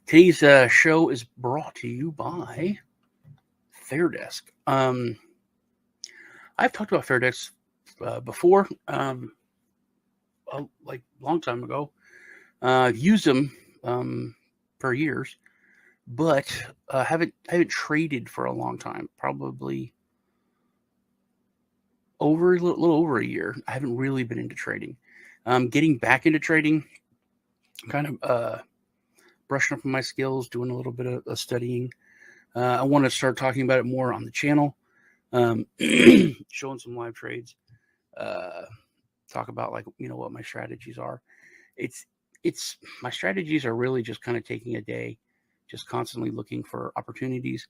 Today's show is brought to you by Fairdesk. I've talked about Fairdesk before, like a long time ago. I've used them for years, but haven't traded for a long time. Probably a little over a year. I haven't really been into trading. Getting back into trading, kind of brushing up on my skills, doing a little bit of studying. I want to start talking about it more on the channel, showing some live trades, talk about what my strategies are. It's my strategies are really just kind of taking a day, just constantly looking for opportunities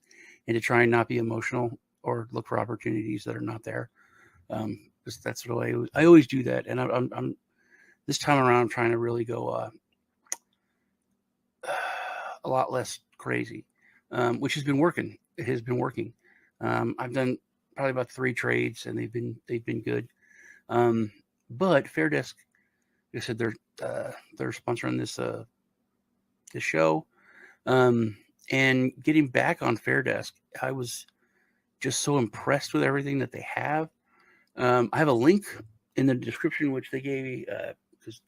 and to try and not be emotional or look for opportunities that are not there. That's the way I always do that. And I'm this time around, I'm trying to really go a lot less crazy, which has been working. It has been working. I've done probably about 3 trades, and they've been good. But Fairdesk, like I said, they're sponsoring this show, and getting back on Fairdesk, I was just so impressed with everything that they have. I have a link in the description, which they gave me because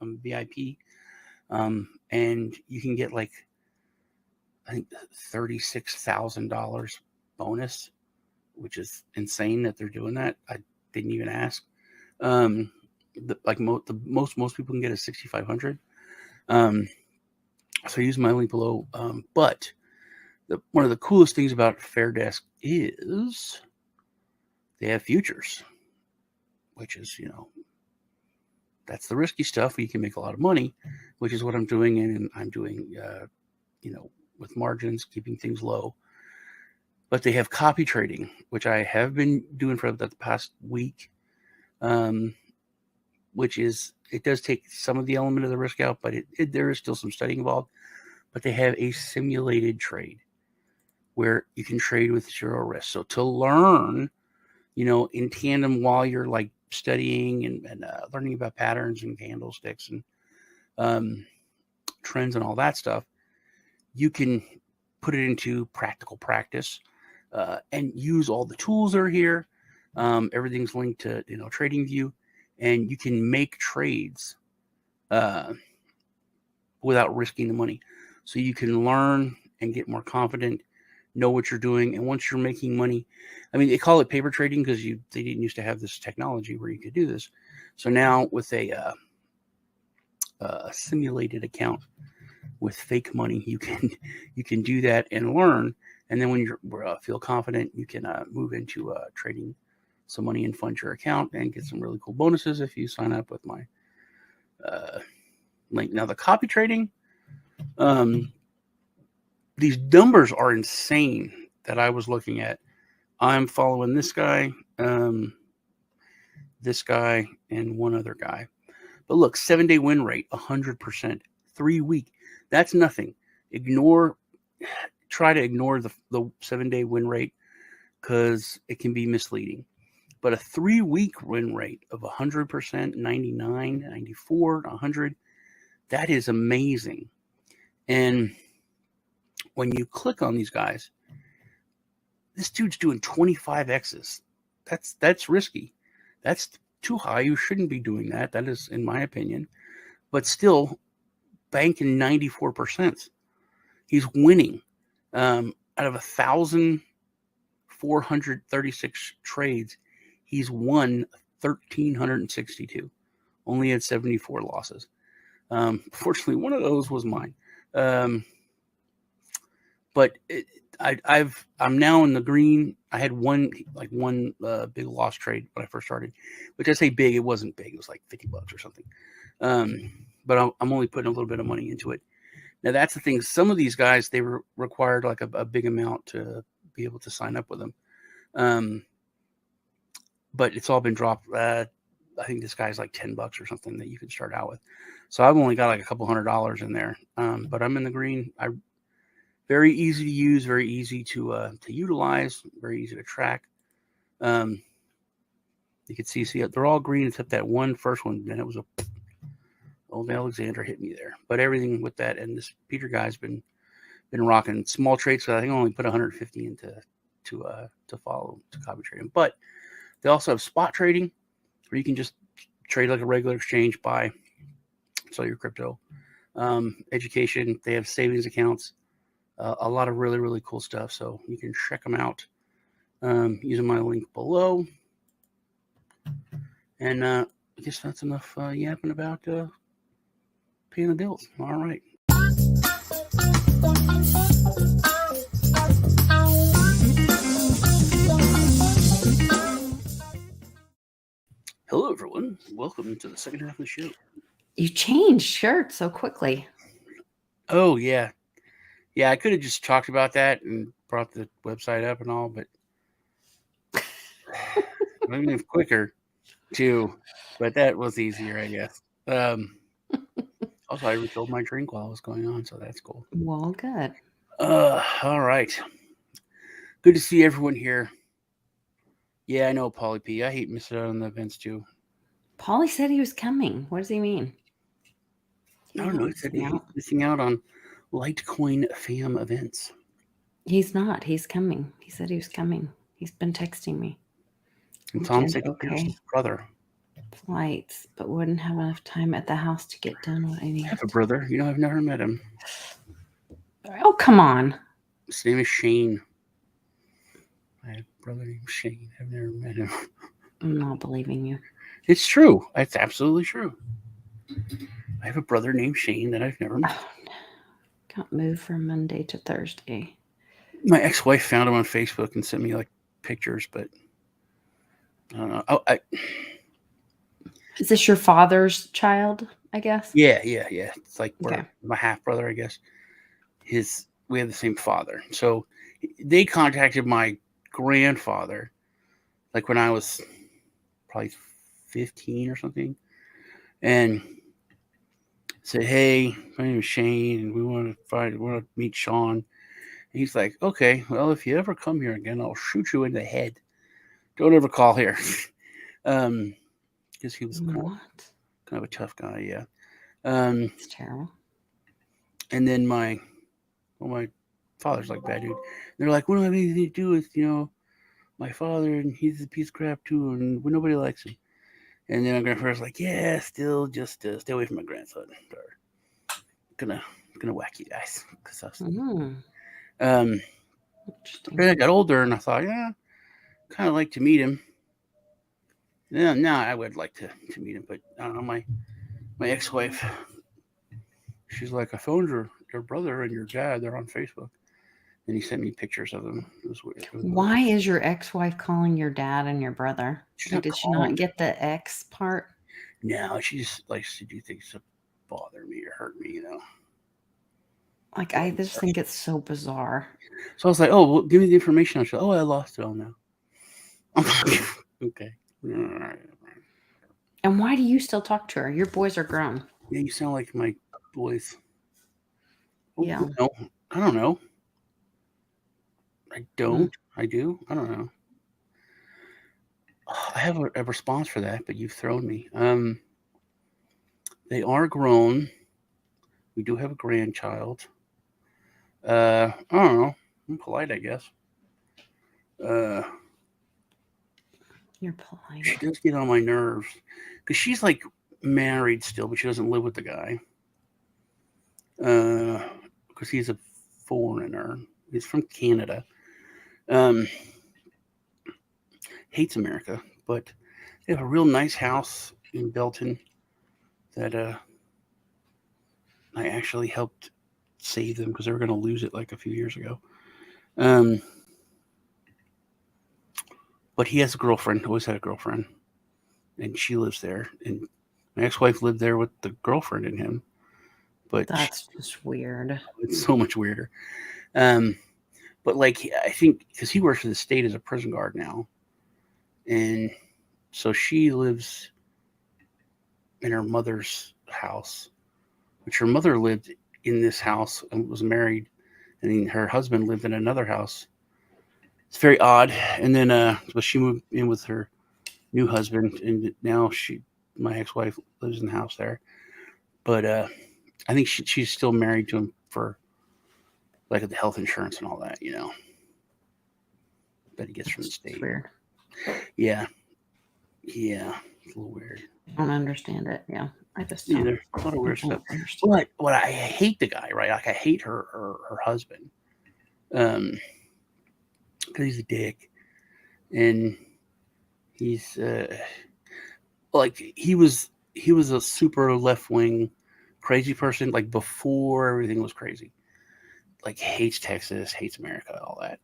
I'm VIP, and you can get I think $36,000 bonus, which is insane that they're doing that. I didn't even ask. Most people can get is $6,500. So use my link below. But one of the coolest things about Fairdesk is they have futures, which is, that's the risky stuff where you can make a lot of money, which is what I'm doing. And I'm doing, with margins, keeping things low. But they have copy trading, which I have been doing for the past week, which is, it does take some of the element of the risk out, but there is still some studying involved. But they have a simulated trade where you can trade with 0 risk. So to learn, in tandem while you're studying and learning about patterns and candlesticks and trends and all that stuff, you can put it into practical practice and use all the tools that are here. Everything's linked to TradingView, and you can make trades without risking the money. So you can learn and get more confident, know what you're doing, and once you're making money, they call it paper trading because they didn't used to have this technology where you could do this. So now with a simulated account with fake money, you can do that and learn, and then when you feel confident, you can move into trading some money and fund your account and get some really cool bonuses if you sign up with my link. Now the copy trading, these numbers are insane that I was looking at. I'm following this guy, and one other guy. But look, 7-day win rate, 100%, 3-week. That's nothing. Try to ignore the 7-day win rate because it can be misleading. But a 3-week win rate of 100%, 99, 94, 100, that is amazing. And when you click on these guys, this dude's doing 25x's. That's risky. That's too high. You shouldn't be doing that. That is, in my opinion. But still, banking 94%. He's winning. Out of 1,436 trades, he's won 1,362. Only had 74 losses. Fortunately, one of those was mine. But I'm now in the green. I had one big loss trade when I first started, which I say big. It wasn't big. It was like $50 or something. But I'm only putting a little bit of money into it. Now that's the thing. Some of these guys, they were required like a big amount to be able to sign up with them. But it's all been dropped. I think this guy's like $10 or something that you can start out with. So I've only got like a couple $100 in there, but I'm in the green. Very easy to use, very easy to utilize, very easy to track. You can see they're all green except that first one. Then it was old Alexander hit me there. But everything with that, and this Peter guy's been rocking small trades. So I think I only put 150 into to follow to copy trading. But they also have spot trading, where you can just trade like a regular exchange, buy, sell your crypto. Education, they have savings accounts, a lot of really, really cool stuff. So you can check them out using my link below. And I guess that's enough yapping about paying the bills. All right. Hello, everyone. Welcome to the second half of the show. You changed shirts so quickly. Oh, yeah. Yeah, I could have just talked about that and brought the website up and all, but maybe it's quicker too. But that was easier, I guess. Also, I refilled my drink while it was going on, so that's cool. Well, good. All right. Good to see everyone here. Yeah, I know, Paulie P. I hate missing out on the events too. Paulie said he was coming. What does he mean? I don't know. He said he's missing out on Litecoin fam events. He's not. He's coming. He said he was coming. He's been texting me. And Tom said he's his brother. Flights, but wouldn't have enough time at the house to get done what I need. I have a brother. You know, I've never met him. Oh, come on. His name is Shane. I have a brother named Shane. I've never met him. I'm not believing you. It's true. It's absolutely true. I have a brother named Shane that I've never met. Oh, no. Can't move from Monday to Thursday. My ex-wife found him on Facebook and sent me like pictures, but I don't know. Is this your father's child, I guess? Yeah. It's like my half brother, I guess. We have the same father. So they contacted my grandfather, like when I was probably 15 or something, and said, "Hey, my name is Shane, and we want to meet Sean." And he's like, "Okay, well, if you ever come here again, I'll shoot you in the head. Don't ever call here." Because he was kind of a tough guy, yeah. It's terrible. And then my father's like bad dude. They're like, "We don't have anything to do with my father, and he's a piece of crap too, and nobody likes him." And then my grandfather's like, "Yeah, still just stay away from my grandson. Or gonna whack you guys." Then I got older, and I thought, kind of like to meet him. Yeah, now I would like to meet him, but I don't know. My ex-wife, she's like, "I found your brother and your dad. They're on Facebook." And he sent me pictures of them. It was weird. Why is your ex-wife calling your dad and your brother? Did she not get the ex part? No, she just likes to do things to bother me or hurt me, Like, I just think it's so bizarre. So I was like, "Oh, well, give me the information." I said, "Oh, I lost it all now." Okay. All right. And why do you still talk to her? Your boys are grown. Yeah, you sound like my boys. Yeah. No, I don't know. I don't. I do. I don't know. I have a response for that, but you've thrown me. They are grown. We do have a grandchild. I don't know. I'm polite, I guess. You're polite. She does get on my nerves because she's like married still, but she doesn't live with the guy. Because he's a foreigner. He's from Canada. Hates America, but they have a real nice house in Belton that I actually helped save them because they were going to lose it like a few years ago. But he has a girlfriend, always had a girlfriend, and she lives there. And my ex-wife lived there with the girlfriend and him. But that's just weird. It's so much weirder. But like, I think because he works for the state as a prison guard now, and so she lives in her mother's house, which her mother lived in this house and was married, and then her husband lived in another house. It's very odd. And then, but she moved in with her new husband, and now my ex-wife, lives in the house there. But I think she's still married to him for like the health insurance and all that, that he gets from the state. It's weird. Yeah, yeah, it's a little weird. I don't understand it. Yeah, I just don't. Either a lot of weird stuff. Understand. But what I hate the guy, right? Like I hate her husband, because he's a dick, and he's like he was a super left wing, crazy person. Like before everything was crazy, like hates Texas, hates America, all that.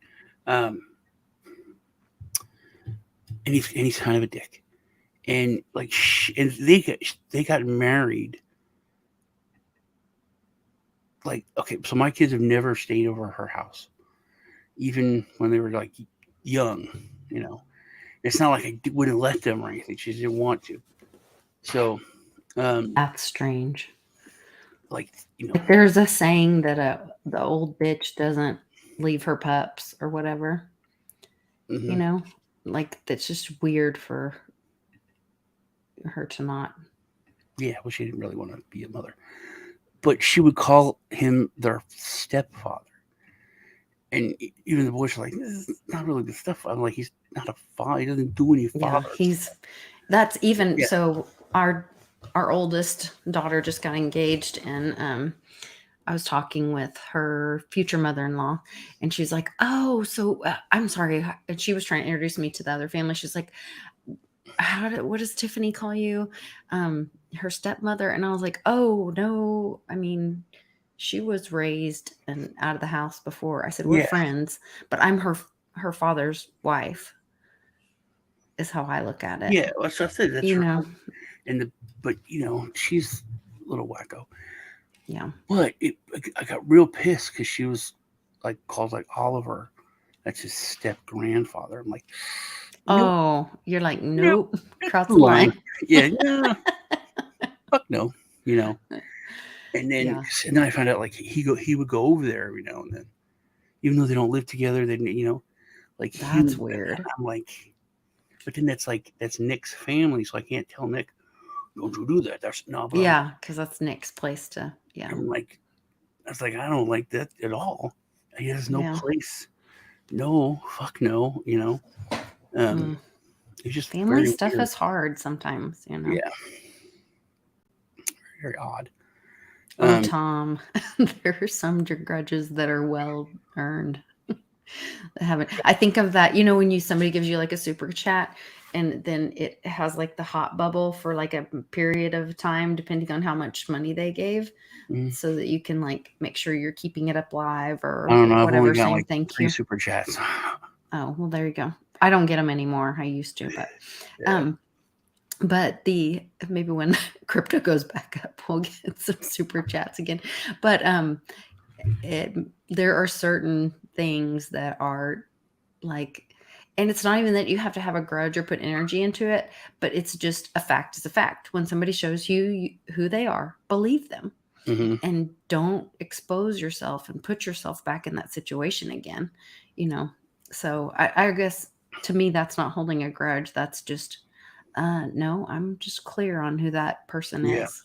And he's kind of a dick, and like and they got married. Like, okay, so my kids have never stayed over her house, even when they were like young. It's not like I wouldn't let them or anything. She didn't want to. So that's strange. Like, like there's a saying that the old bitch doesn't leave her pups or whatever. mm-hmm. Like that's just weird for her to not. Yeah, well, she didn't really want to be a mother, but she would call him their stepfather. And even the boys are like, this is not really the stepfather. I'm like, he's not a father. He doesn't do any father. Yeah, that's even so. Our oldest daughter just got engaged, and I was talking with her future mother-in-law, and she's like, "Oh, so I'm sorry." And she was trying to introduce me to the other family. She's like, what does Tiffany call you? Her stepmother? And I was like, oh no, I mean, she was raised and out of the house before. I said, we're friends, but I'm her father's wife, is how I look at it. Yeah, well, so I said that's her. And but she's a little wacko. Yeah. But I got real pissed because she was like called like Oliver. That's his step grandfather. I'm like, oh, you're like, nope, cross the line. line. Yeah, no, fuck no, And then I found out like he would go over there every now and then, even though they don't live together. Then like that's weird. I'm like, but then that's Nick's family, so I can't tell Nick, don't you do that? That's no. Yeah, because that's Nick's place to. Yeah. I'm like, I was like, I don't like that at all. He has no place. No, fuck no. It's just family stuff is hard sometimes. Yeah. Very odd. Oh, Tom, there are some grudges that are well earned. That haven't. I think of that. When somebody gives you like a super chat, and then it has like the hot bubble for like a period of time, depending on how much money they gave, so that you can like make sure you're keeping it up live or I don't know, whatever. I've only got Saying like thank 3 you. super chats. Oh well, there you go. I don't get them anymore. I used to, but but maybe when crypto goes back up, we'll get some super chats again. But there are certain things that are like, and it's not even that you have to have a grudge or put energy into it, but it's just a fact is a fact. When somebody shows you who they are, believe them, and don't expose yourself and put yourself back in that situation again. So I guess to me that's not holding a grudge. That's just no, I'm just clear on who that person is.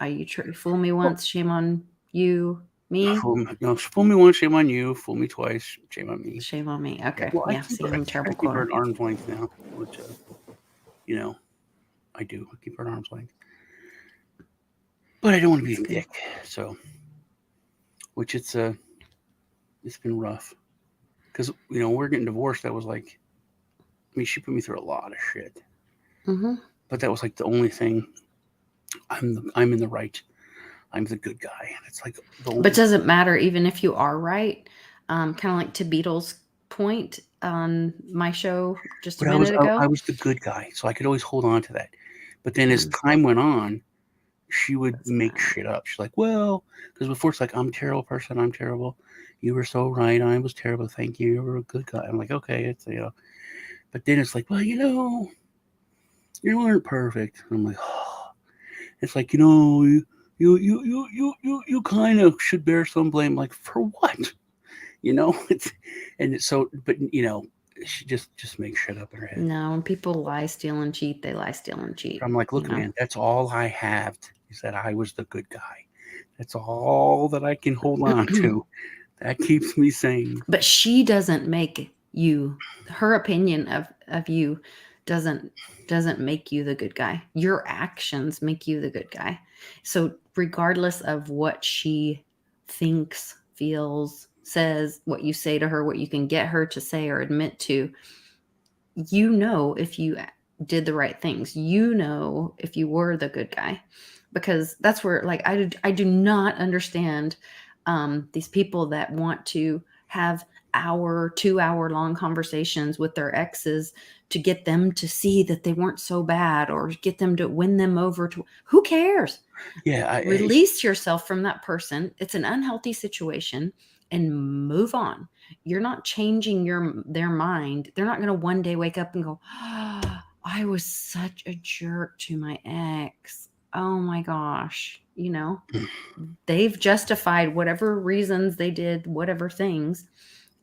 You fool me once, shame on you. Me? Fool me once, shame on you. Fool me twice, shame on me. Shame on me. Okay. Well, yeah. See, I'm terrible. I keep her at arm's length now, which I do. I keep her at arm's length, but I don't want to be a dick. So, which it's been rough because we're getting divorced. That was like, I mean, she put me through a lot of shit. But that was like the only thing. I'm in the right. I'm the good guy. And it's like but does it matter even if you are right? Kind of like to Beatles' point on my show just a minute ago. I was the good guy, so I could always hold on to that. But then as time went on, she would make shit up. She's like, well, because before it's like, I'm a terrible person. I'm terrible. You were so right. I was terrible. Thank you. You were a good guy. I'm like, okay, it's But then it's like, well, you weren't perfect. I'm like, oh. It's like, you kind of should bear some blame. Like, for what? But she just makes shit up in her head. No, when people lie, steal, and cheat, they lie, steal, and cheat. I'm like, look, man, that's all I have is that I was the good guy. That's all that I can hold on to. That keeps me sane. But she doesn't make you. Her opinion of you doesn't make you the good guy. Your actions make you the good guy. So regardless of what she thinks, feels, says, what you say to her, what you can get her to say or admit to, if you did the right things, if you were the good guy, because that's where, like, I do not understand these people that want to have 2 hour long conversations with their exes to get them to see that they weren't so bad, or get them to win them over to, who cares? Yeah. Release yourself from that person. It's an unhealthy situation, and move on. You're not changing their mind. They're not going to one day wake up and go, oh, I was such a jerk to my ex. Oh my gosh. They've justified whatever reasons they did whatever things.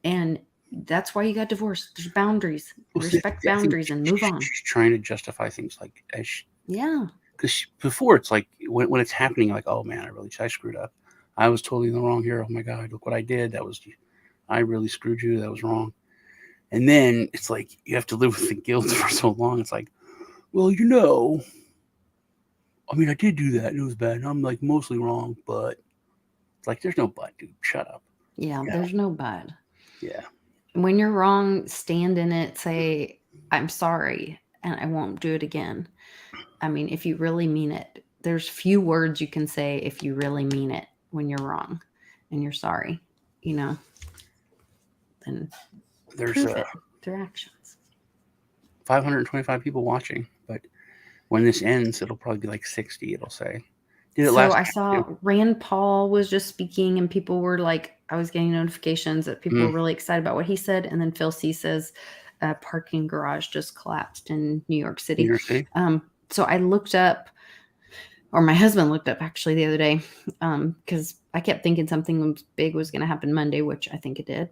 And that's why you got divorced. There's boundaries. Respect boundaries and move on. She's trying to justify things like, yeah. Because before, it's like when it's happening, like, oh man, I screwed up. I was totally in the wrong here. Oh my God, look what I did. I really screwed you. That was wrong. And then it's like you have to live with the guilt for so long. It's like, well, I did do that. And it was bad. And I'm like mostly wrong, but it's like, there's no but, dude. Shut up. Yeah, there's no but. Yeah. When you're wrong, stand in it. Say, I'm sorry, and I won't do it again. If you really mean it, there's few words you can say if you really mean it when you're wrong and you're sorry, then there's prove it through actions. 525 people watching, but when this ends, it'll probably be like 60. It'll say, I saw Rand Paul was just speaking, and people were like, I was getting notifications that people were really excited about what he said. And then Phil C says a parking garage just collapsed in New York City. So I looked up, or my husband looked up actually the other day, because I kept thinking something big was going to happen Monday, which I think it did.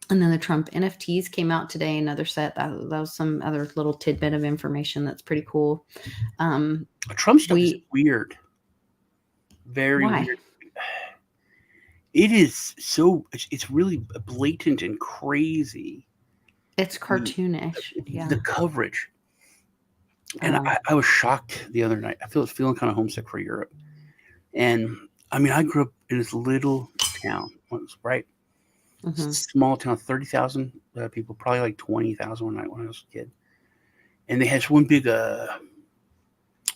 And then the Trump NFTs came out today, another set. That was some other little tidbit of information that's pretty cool. Trump stuff is weird. Very weird. It is it's really blatant and crazy. It's cartoonish. The coverage. And I was shocked the other night. I feeling kind of homesick for Europe. And I grew up in this little town, right? Mm-hmm. Small town, 30,000 people, probably like 20,000 when I was a kid. And they had one big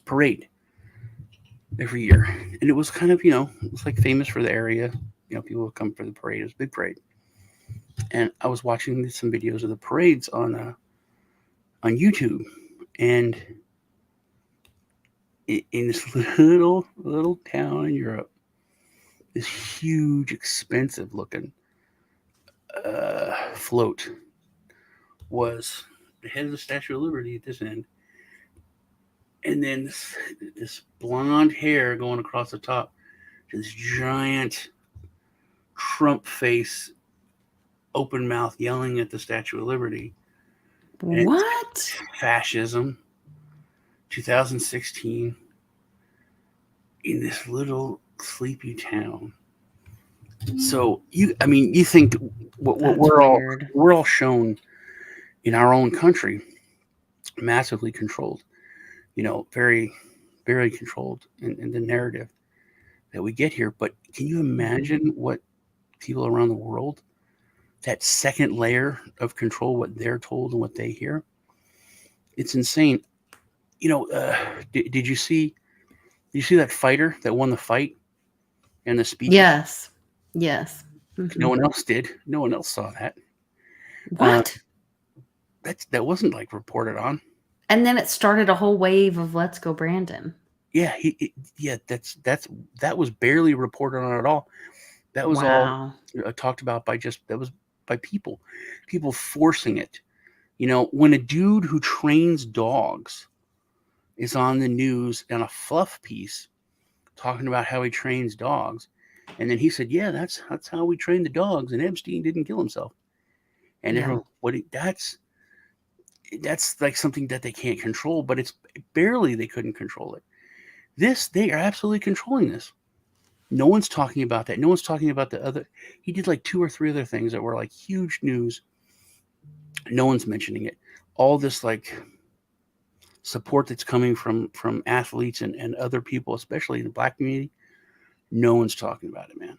parade every year. And it was kind of, it was like famous for the area. People would come for the parade. It was a big parade. And I was watching some videos of the parades on YouTube. And in this little town in Europe, this huge, expensive looking float was the head of the Statue of Liberty at this end, and then this blonde hair going across the top to this giant Trump face, open mouth, yelling at the Statue of Liberty. What? Fascism, 2016, in this little sleepy town. So you think what we're all shown in our own country, massively controlled, very, very controlled in the narrative that we get here. But can you imagine what people around the world, that second layer of control, what they're told and what they hear? It's insane. Did you see that fighter that won the fight and the speech? Yes. Mm-hmm. No one else did. No one else saw that. What? That wasn't like reported on. And then it started a whole wave of "Let's go, Brandon." Yeah, that was barely reported on at all. That was all talked about by people forcing it. When a dude who trains dogs is on the news on a fluff piece talking about how he trains dogs. And then he said, yeah, that's how we train the dogs. And Epstein didn't kill himself. And Yeah. everyone, that's like something that they can't control, but it's barely they couldn't control it. They are absolutely controlling this. No one's talking about that. No one's talking about the other. He did like 2 or 3 other things that were like huge news. No one's mentioning it. All this like support that's coming from athletes and other people, especially in the black community. No one's talking about it, man.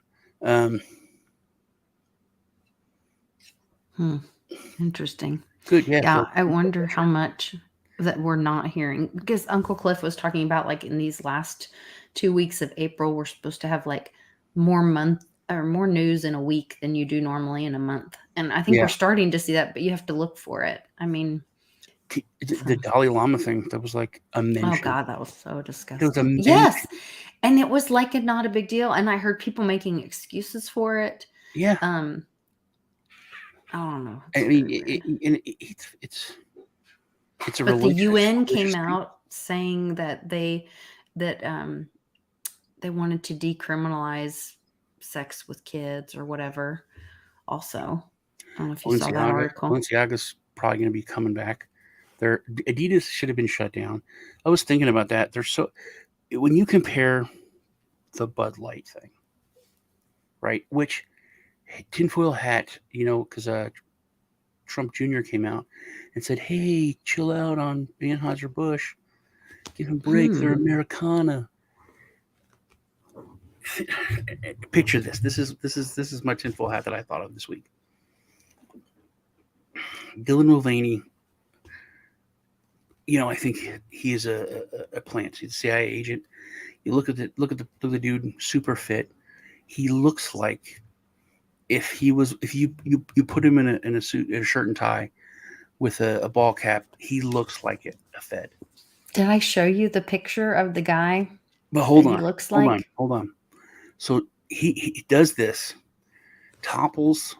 Interesting. Good, yeah. Yeah, I wonder how much that we're not hearing, because Uncle Cliff was talking about like in these last 2 weeks of April, we're supposed to have like more news in a week than you do normally in a month. And I think we're starting to see that, but you have to look for it. I mean, the Dalai Lama thing, that was like a mention. Oh God, that was so disgusting. It was a mention. Yes. And it was like not a big deal. And I heard people making excuses for it. Yeah. I don't know. I mean, it's a but the UN came out saying that they wanted to decriminalize sex with kids or whatever. Also, I don't know if you saw that article. Balenciaga's probably going to be coming back. Adidas should have been shut down. I was thinking about that. When you compare the Bud Light thing, right? Which tinfoil hat, because Trump Jr. came out and said, "Hey, chill out on Anheuser-Busch. Give them a break. They're Americana." Picture this. This is my tinfoil hat that I thought of this week. Dylan Mulvaney. I think he is a plant. He's a CIA agent. You look at the dude, super fit. He looks like if you put him in a suit, in a shirt and tie, with a ball cap, he looks like a Fed. Did I show you the picture of the guy? But hold on, he looks like. Hold on. So he does this, topples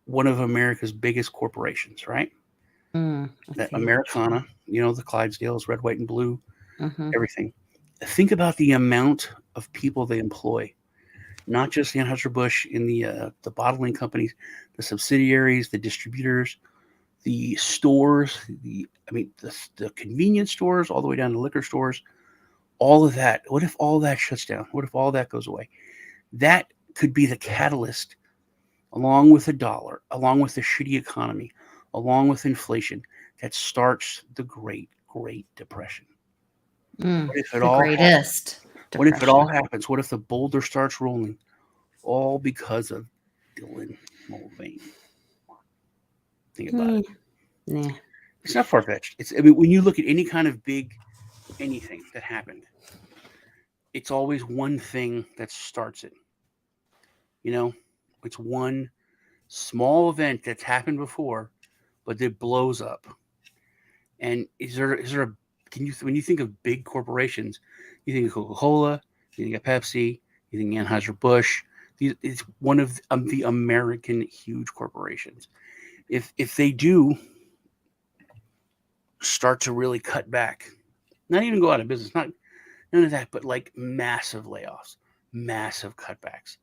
one of America's biggest corporations, right? That Americana, the Clydesdales, red, white, and blue, everything. Think about the amount of people they employ. Not just Anheuser-Busch in the bottling companies, the subsidiaries, the distributors, the stores, the convenience stores, all the way down to liquor stores, all of that. What if all that shuts down? What if all that goes away? That could be the catalyst, along with the dollar, along with the shitty economy, along with inflation, that starts the Great Depression. What if it all happens? What if it all happens? What if the boulder starts rolling? All because of Dylan Mulvaney. Think about it. Yeah. It's not far-fetched. When you look at any kind of big anything that happened, it's always one thing that starts it. It's one small event that's happened before, but it blows up. And when you think of big corporations, you think of Coca-Cola, you think of Pepsi, you think Anheuser-Busch. It's one of the American huge corporations. If they do start to really cut back, not even go out of business, none of that, but like massive layoffs, massive cutbacks,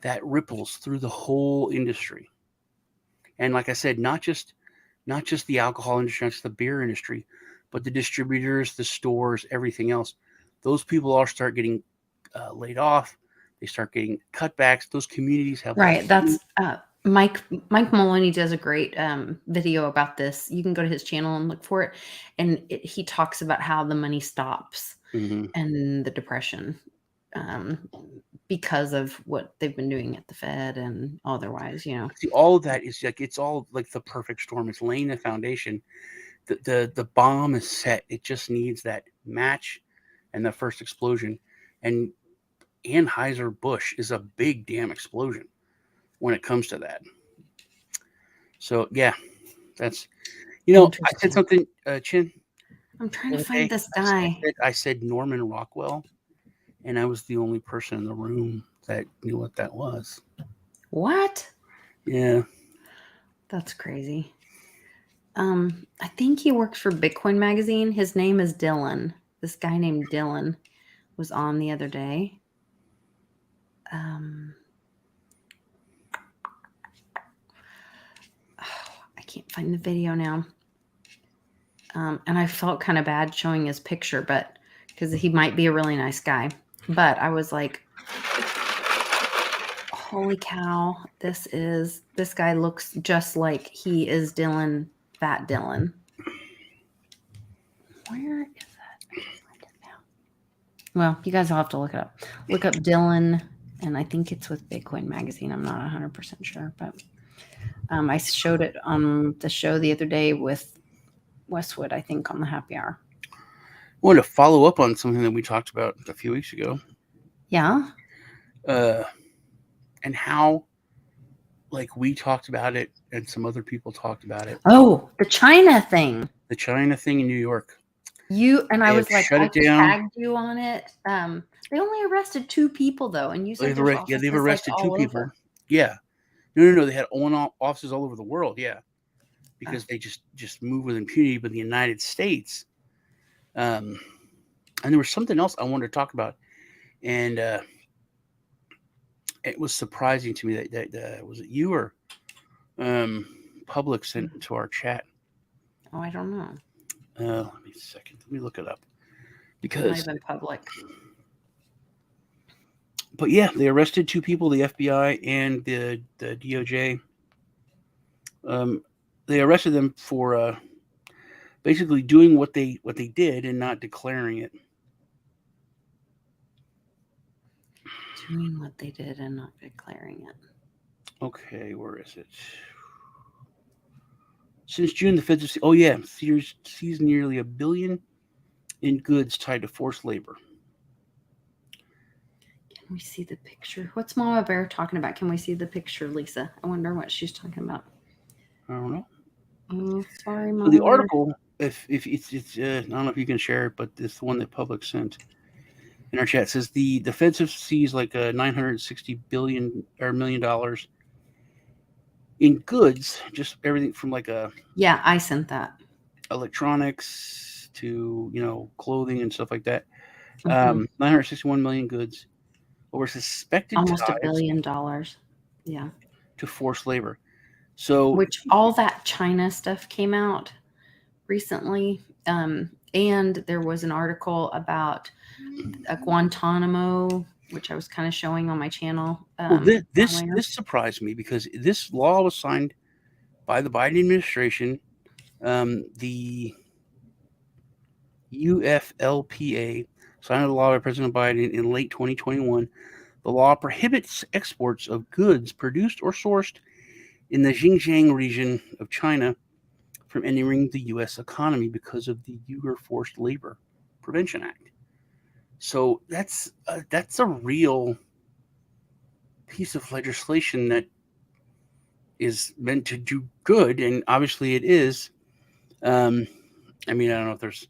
that ripples through the whole industry. And like I said, not just the alcohol industry, not just the beer industry, but the distributors, the stores, everything else. Those people all start getting laid off. They start getting cutbacks. Those communities have right. That's Mike Maloney does a great video about this. You can go to his channel and look for it. And he talks about how the money stops and the depression because of what they've been doing at the Fed and otherwise, See, all of that is like, it's all like the perfect storm. It's laying the foundation. The bomb is set. It just needs that match and the first explosion. And Anheuser-Busch is a big damn explosion when it comes to that. So yeah, that's I said something, Chin. I'm trying to find this guy. I said Norman Rockwell, and I was the only person in the room that knew what that was. What? Yeah. That's crazy. I think he works for Bitcoin Magazine. His name is Dylan. This guy named Dylan was on the other day. I can't find the video now. And I felt kind of bad showing his picture, but because he might be a really nice guy. But I was like, holy cow, this guy looks just like he is Dylan, that Dylan. Where is that? Find it now. Well, you guys will have to look it up. Look up Dylan, and I think it's with Bitcoin Magazine. I'm not 100% sure, but I showed it on the show the other day with Westwood, I think, on the happy hour. I wanted to follow up on something that we talked about a few weeks ago. Yeah. And how, like, we talked about it and some other people talked about it. Oh, the China thing. The China thing in New York. I was like, shut I it down. tagged you on it. They only arrested 2 people though, and you said they've arrested like 2 people. Over. Yeah. No. They had offices all over the world. Yeah. Because they just move with impunity. But the United States, and there was something else I wanted to talk about, and it was surprising to me that was it you or Public sent it to our chat. Oh, I don't know. Let me a second. Let me look it up. Because it might have been Public. But yeah, they arrested 2 people, the FBI and the DOJ. They arrested them for basically doing what they did and not declaring it. Doing what they did and not declaring it. Okay, where is it? Since June, the feds seized nearly $1 billion in goods tied to forced labor. Can we see the picture? What's Mama Bear talking about? Can we see the picture, Lisa? I wonder what she's talking about. I don't know. Oh, sorry, Mama. So the article, if it's I don't know if you can share it, but this one that Public sent in our chat says the feds have seized like $960 million in goods, just everything from like yeah, I sent that, electronics to clothing and stuff like that. 961 million goods were suspected almost ties $1 billion. Yeah, to forced labor. So which all that China stuff came out recently, and there was an article about a Guantanamo, which I was kind of showing on my channel. Well, this surprised me because this law was signed by the Biden administration. The UFLPA signed a law by President Biden in late 2021. The law prohibits exports of goods produced or sourced in the Xinjiang region of China from entering the U.S. economy because of the Uyghur Forced Labor Prevention Act. So that's a real piece of legislation that is meant to do good, and obviously it is. I mean, I don't know if there's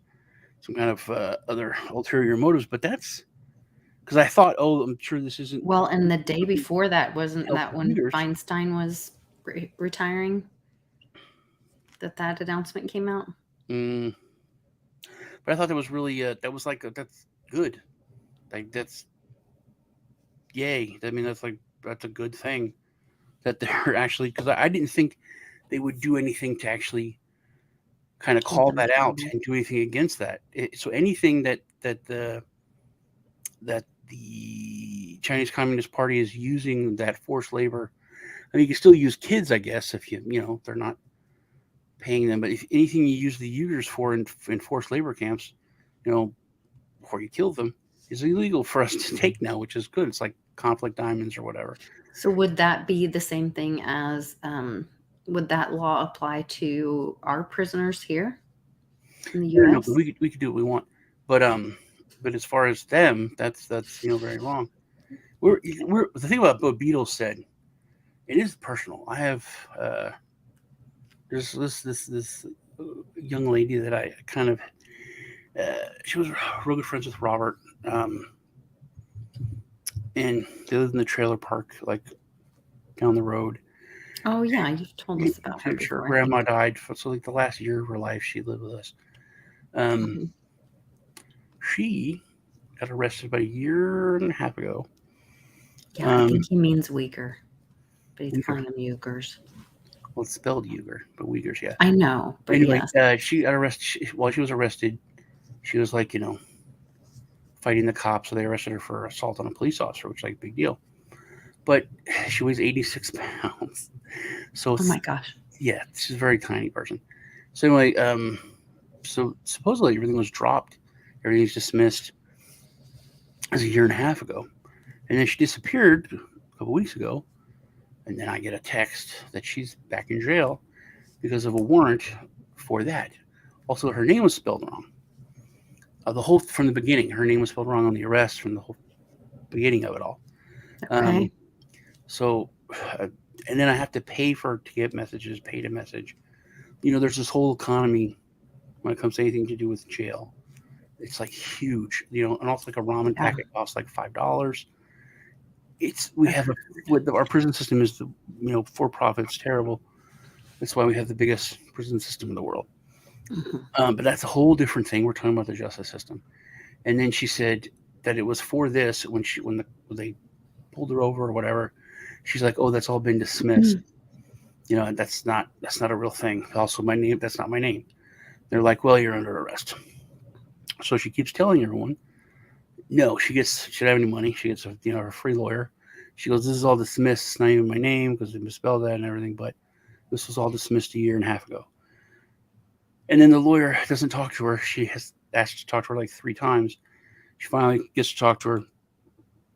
some kind of other ulterior motives, but that's because I thought, I'm sure this isn't. Well, and the day before that wasn't that when Feinstein was retiring that announcement came out. But I thought that was really that's good. Like that's yay. I mean, that's a good thing that they're actually, because I didn't think they would do anything to actually kind of call that out and do anything against that. So anything that the Chinese Communist Party is using that forced labor. I mean, you can still use kids, I guess, if they're not paying them. But if anything you use the Uyghurs for in forced labor camps, before you kill them, is illegal for us to take now, which is good. It's like conflict diamonds or whatever. So would that be the same thing as, would that law apply to our prisoners here in the U.S.? No, but we could do what we want. But as far as them, that's very wrong. We're the thing about what Beatles said. It is personal. I have there's this young lady that I kind of she was real good friends with Robert, and they lived in the trailer park like down the road. Oh yeah, you've told us about her Her before. grandma died, so like the last year of her life, she lived with us. Um, Mhm. she got arrested about a year and a half ago. Yeah, I think he means Uyghur, but he's Uyghur. calling them Uyghurs. Well, it's spelled Uyghur, but Uyghurs, yeah. I know, but Anyway, yes. she got arrested. While she was arrested, she was like, fighting the cops, so they arrested her for assault on a police officer, which is like a big deal. But she weighs 86 pounds. So, Oh my gosh. yeah, she's a very tiny person. So, anyway, so supposedly everything was dropped, everything's dismissed as a year and a half ago. And then she disappeared a couple weeks ago. And then I get a text that she's back in jail because of a warrant for that. Also, her name was spelled wrong. The whole from the beginning, her name was spelled wrong on the arrest from the whole beginning of it all. Um, Okay. so, uh, and then I have to pay for to get messages, pay to message. There's this whole economy when it comes to anything to do with jail. It's like huge, and also like a ramen Yeah. packet costs like $5. We I've have heard. our prison system is for profit. It's terrible. That's why we have the biggest prison system in the world. Mhm. But that's a whole different thing. We're talking about the justice system. And then she said that it was for this when they pulled her over or whatever. She's like, "Oh, that's all been dismissed. Mm. That's not a real thing. Also, my name. That's not my name." They're like, "Well, you're under arrest." So she keeps telling everyone, "No, she doesn't have any money. She gets a free lawyer." She goes, "This is all dismissed. It's not even my name because they misspelled that and everything. But this was all dismissed a year and a half ago." And then the lawyer doesn't talk to her. She has asked to talk to her like 3 times. She finally gets to talk to her,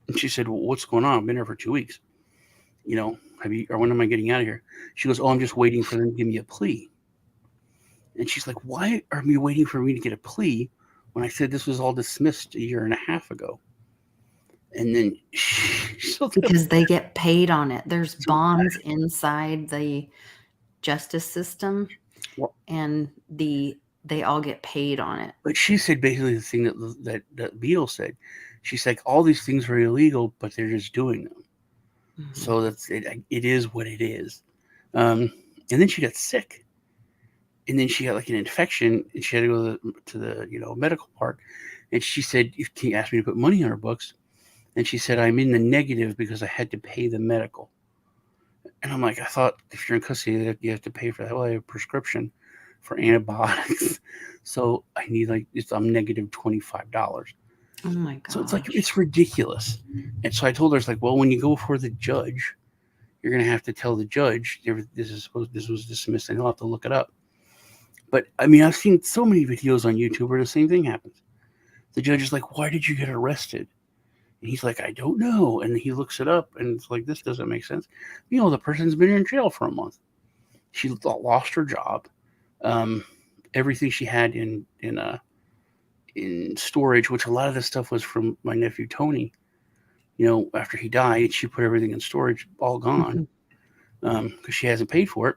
and she said, "Well, what's going on? I've been here for 2 weeks. Have you? Or when am I getting out of here?" She goes, "Oh, I'm just waiting for them to give me a plea." And she's like, "Why are you waiting for me to get a plea when I said this was all dismissed a year and a half ago?" And then Because they get paid on it. There's so, bonds inside the justice system, well, and they all get paid on it. but she said basically the thing that Beetle said. She's like, all these things are illegal, but they're just doing them. Mhm. So that's it. It is what it is. Um, and then she got sick, and then she got like an infection, and she had to go to the medical part. And she said, "He asked me to put money on her books," and she said, "I'm in the negative because I had to pay the medical." And I'm like, I thought if you're in custody, you have to pay for that. Well, I have a prescription for antibiotics, so I need I'm negative $25. Oh my So it's like gosh. it's ridiculous. And so I told her, it's like, well, when you go before the judge, you're gonna have to tell the judge this was dismissed, and he'll have to look it up. But I mean, I've seen so many videos on YouTube where the same thing happens. The judge is like, "Why did you get arrested?" And he's like, "I don't know." And he looks it up, and it's like, this doesn't make sense. The person's been in jail for a month. She lost her job. Um, Everything she had in storage, which a lot of this stuff was from my nephew Tony. After he died, she put everything in storage, all gone, Mhm. because she hasn't paid for it,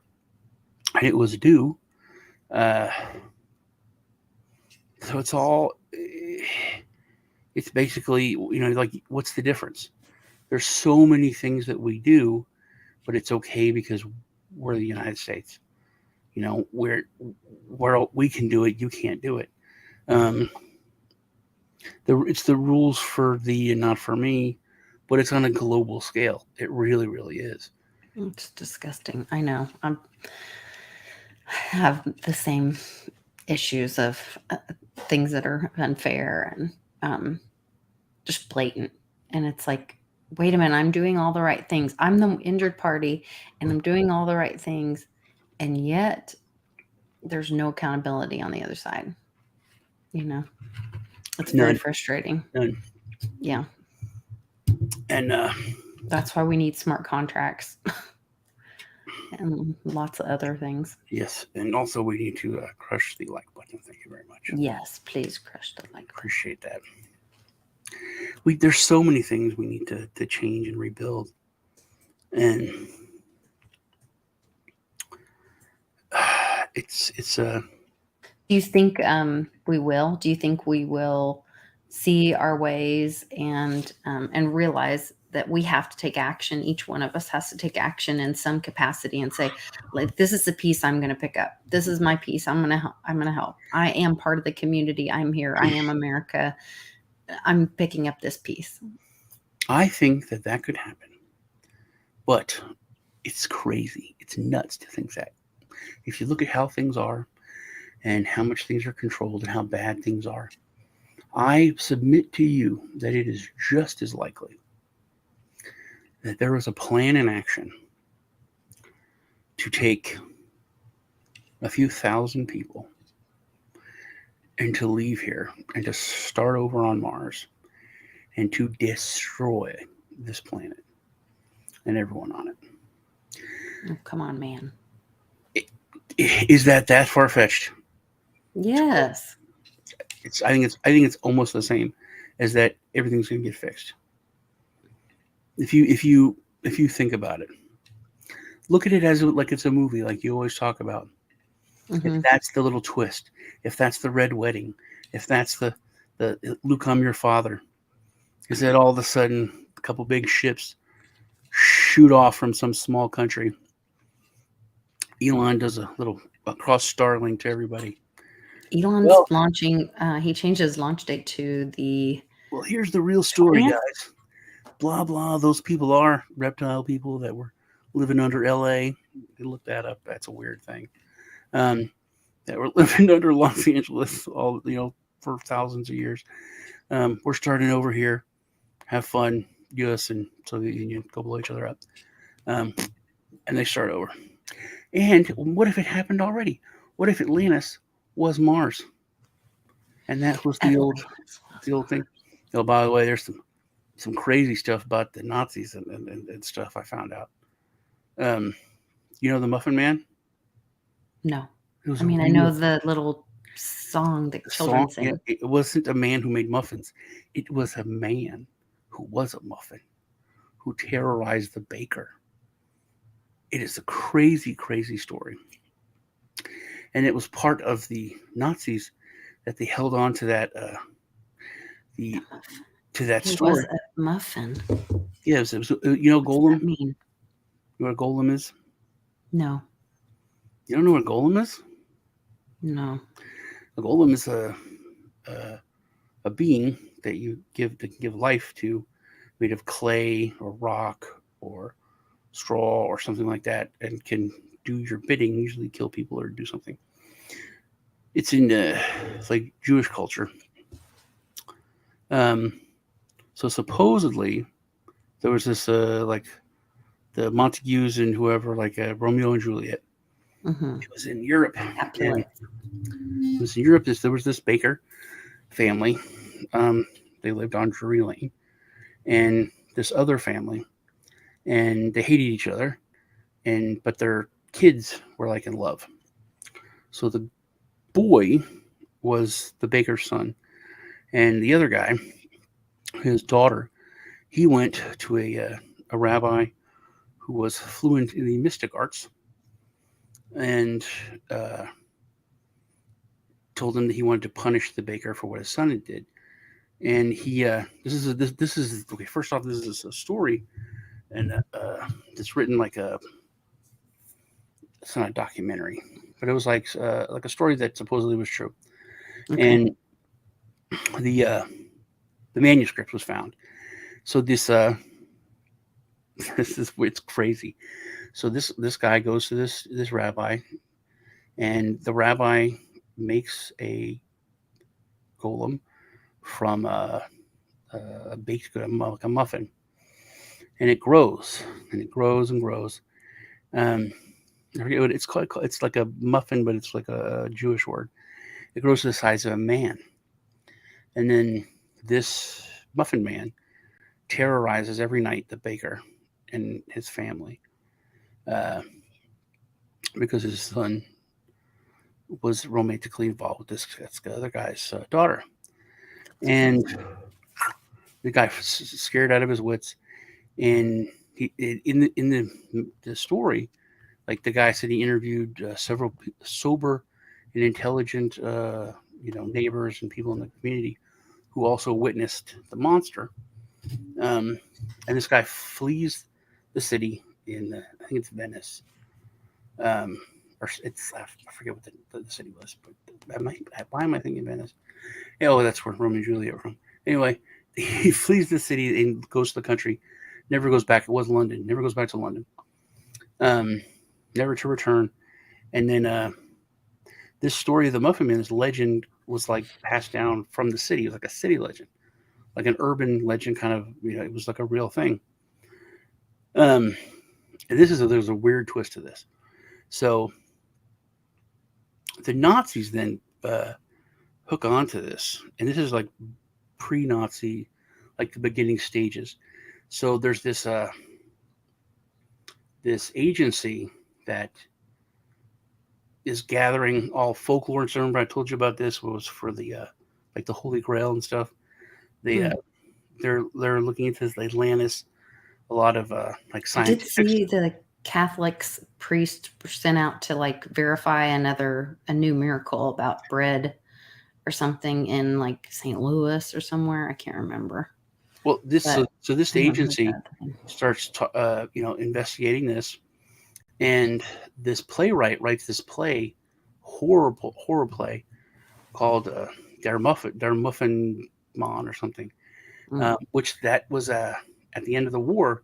and it was due. Uh, so it's all. It's basically, like, what's the difference? There's so many things that we do, but it's okay because we're the United States. Where we can do it, you can't do it. Um, it's the rules for thee and not for me, but it's on a global scale. It really, really is. It's disgusting. I know. I have the same issues of things that are unfair and just blatant. And it's like, wait a minute, I'm doing all the right things. I'm the injured party and I'm doing all the right things. And yet there's no accountability on the other side. It's very None, frustrating. none. Yeah. And That's why we need smart contracts and lots of other things. yes, and also we need to crush the like button. Thank you very much. Yes, please crush the like button. Appreciate that. There's so many things we need to change and rebuild, and it's Do you think we will? Do you think we will see our ways and realize that we have to take action. Each one of us has to take action in some capacity and say, like, this is the piece I'm going to pick up. This is my piece. I'm going to help. I'm going to help. I am part of the community. I'm here. I am America. I'm picking up this piece. I think that could happen, but it's crazy. It's nuts to think that. If you look at how things are and how much things are controlled and how bad things are, I submit to you that it is just as likely that there was a plan in action to take a few thousand people and to leave here and to start over on Mars and to destroy this planet and everyone on it. Oh, come on, man. Is that far-fetched? Yes. I think it's almost the same as that everything's going to get fixed. If you think about it, look at it as like it's a movie, like you always talk about. Mm-hmm. If that's the little twist, if that's the red wedding, if that's the Luke, I'm your father, is that all of a sudden a couple big ships shoot off from some small country? Elon does a little cross Starlink to everybody. Elon's launching. He changed his launch date to the. Well, here's the real story, guys. Blah blah. Those people are reptile people that were living under L.A. You look that up. That's a weird thing. That were living under Los Angeles, all for thousands of years. We're starting over here. Have fun, U.S. and Soviet Union go blow each other up, and they start over. And what if it happened already? What if Atlantis was Mars? And that was the old thing. By the way, there's some crazy stuff about the Nazis and stuff I found out. You know the Muffin Man? No. I mean, I know the little song that children sing. Yeah, it wasn't a man who made muffins. It was a man who was a muffin, who terrorized the baker. It is a crazy, crazy story. And it was part of the Nazis that they held on to that story. Was a muffin. Yes, it was. You know Golem? What does that mean? You know what a golem is? No. You don't know what a golem is? No. A golem is a being that you give life to, made of clay or rock or straw or something like that, and can do your bidding, usually kill people or do something. It's in it's like Jewish culture. So supposedly there was this like the Montagues and whoever, like Romeo and Juliet. Mm-hmm. It was in Europe. It was in Europe. There was this baker family. They lived on Drury Lane, and this other family, and they hated each other, but their kids were like in love. So the boy was the baker's son, and the other guy, his daughter, he went to a rabbi who was fluent in the mystic arts, and told him that he wanted to punish the baker for what his son had did. And he this is okay. First off, this is a story, and it's written like it's not a documentary, but it was like a story that supposedly was true. Okay. And the manuscript was found. So this it's crazy. So this guy goes to this rabbi, and the rabbi makes a golem from a baked good, like a muffin, and it grows and it grows and grows. I forget what it's called. It's like a muffin, but it's like a Jewish word. It grows to the size of a man, and then this muffin man terrorizes every night the baker and his family, because his son was romantically involved with this other guy's daughter, and the guy was scared out of his wits. And in the story, like the guy said, he interviewed several sober and intelligent, neighbors and people in the community who also witnessed the monster. And this guy flees the city in, I think it's Venice. Or it's, I forget what the city was, but why am I thinking Venice? Yeah, oh, that's where Romeo and Juliet are from. Anyway, he flees the city and goes to the country, never goes back. It was London, never goes back to London, um, never to return. And then this story of the Muffin Man, this legend was like passed down from the city. It was like a city legend, like an urban legend, kind of. It was like a real thing. Um, and there's a weird twist to this. So the Nazis then hook onto this, and this is like pre-Nazi, like the beginning stages. So there's this agency that is gathering all folklore and stuff. Remember I told you about this was for the like the Holy Grail and stuff. They they're looking into this Atlantis, a lot of like I did scientific. see the Catholics priest were sent out to like verify a new miracle about bread or something in like St. Louis or somewhere. I can't remember. Well, so this agency starts investigating this, and this playwright writes this play, horror play called Der Muffin Man or something, which that was at the end of the war.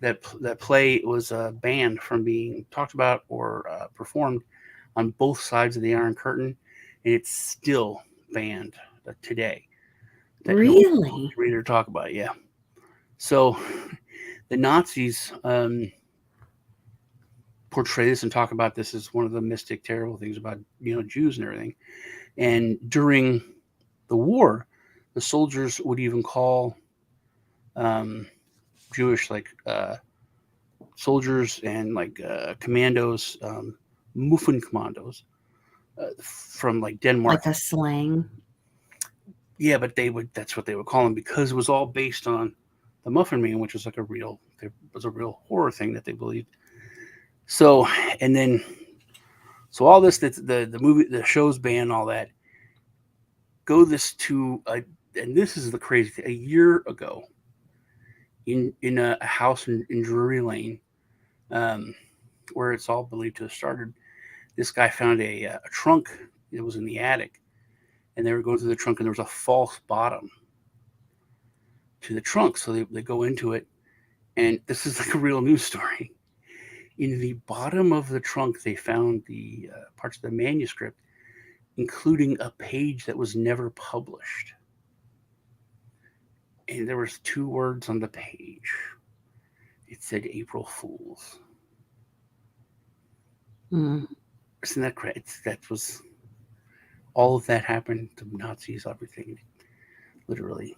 That play was banned from being talked about or performed on both sides of the Iron Curtain, and it's still banned today. Really? Read or talk about it, yeah. So the Nazis portray this and talk about this as one of the mystic, terrible things about Jews and everything. And during the war, the soldiers would even call Jewish soldiers and commandos, Muffen commandos, from like Denmark, like a slang. Yeah, but that's what they would call them, because it was all based on the Muffin Man, which was like a real horror thing that they believed. So, and then all this, the movie, the show's banned, all that. And this is the crazy thing. A year ago, in a house in Drury Lane, where it's all believed to have started, this guy found a trunk. It was in the attic, and they were going through the trunk, and there was a false bottom to the trunk. So they go into it, and this is like a real news story. In the bottom of the trunk, they found the parts of the manuscript, including a page that was never published. And there was 2 words on the page. It said April Fools. Isn't that crazy? That was all of that happened to Nazis. Everything, literally,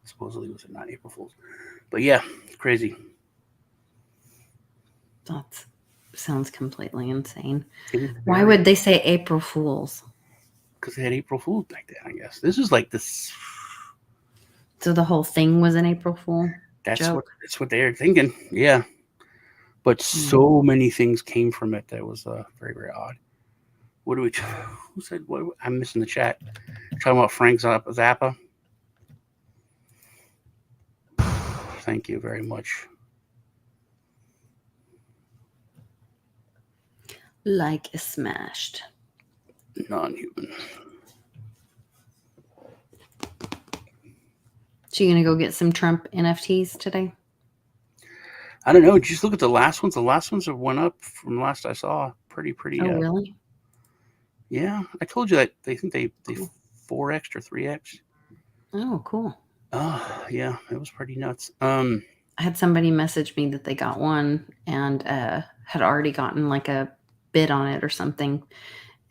supposedly was not April Fools. But yeah, it's crazy. That sounds completely insane. Why would they say April Fools? Because they had April Fools back then, I guess. This was like this. So the whole thing was an April Fool joke? That's what they were thinking, yeah. But so many things came from it that was very, very odd. Who said what? I'm missing the chat. Talking about Frank Zappa. Thank you very much. Like a smashed. Non-human. So you gonna go get some Trump NFTs today? I don't know. Just look at the last ones. The last ones have went up from last I saw. Pretty. Oh, really? Yeah, I told you that they think they 4x or 3x. Oh, cool. Oh, yeah, it was pretty nuts. I had somebody message me that they got one and had already gotten like a bid on it or something,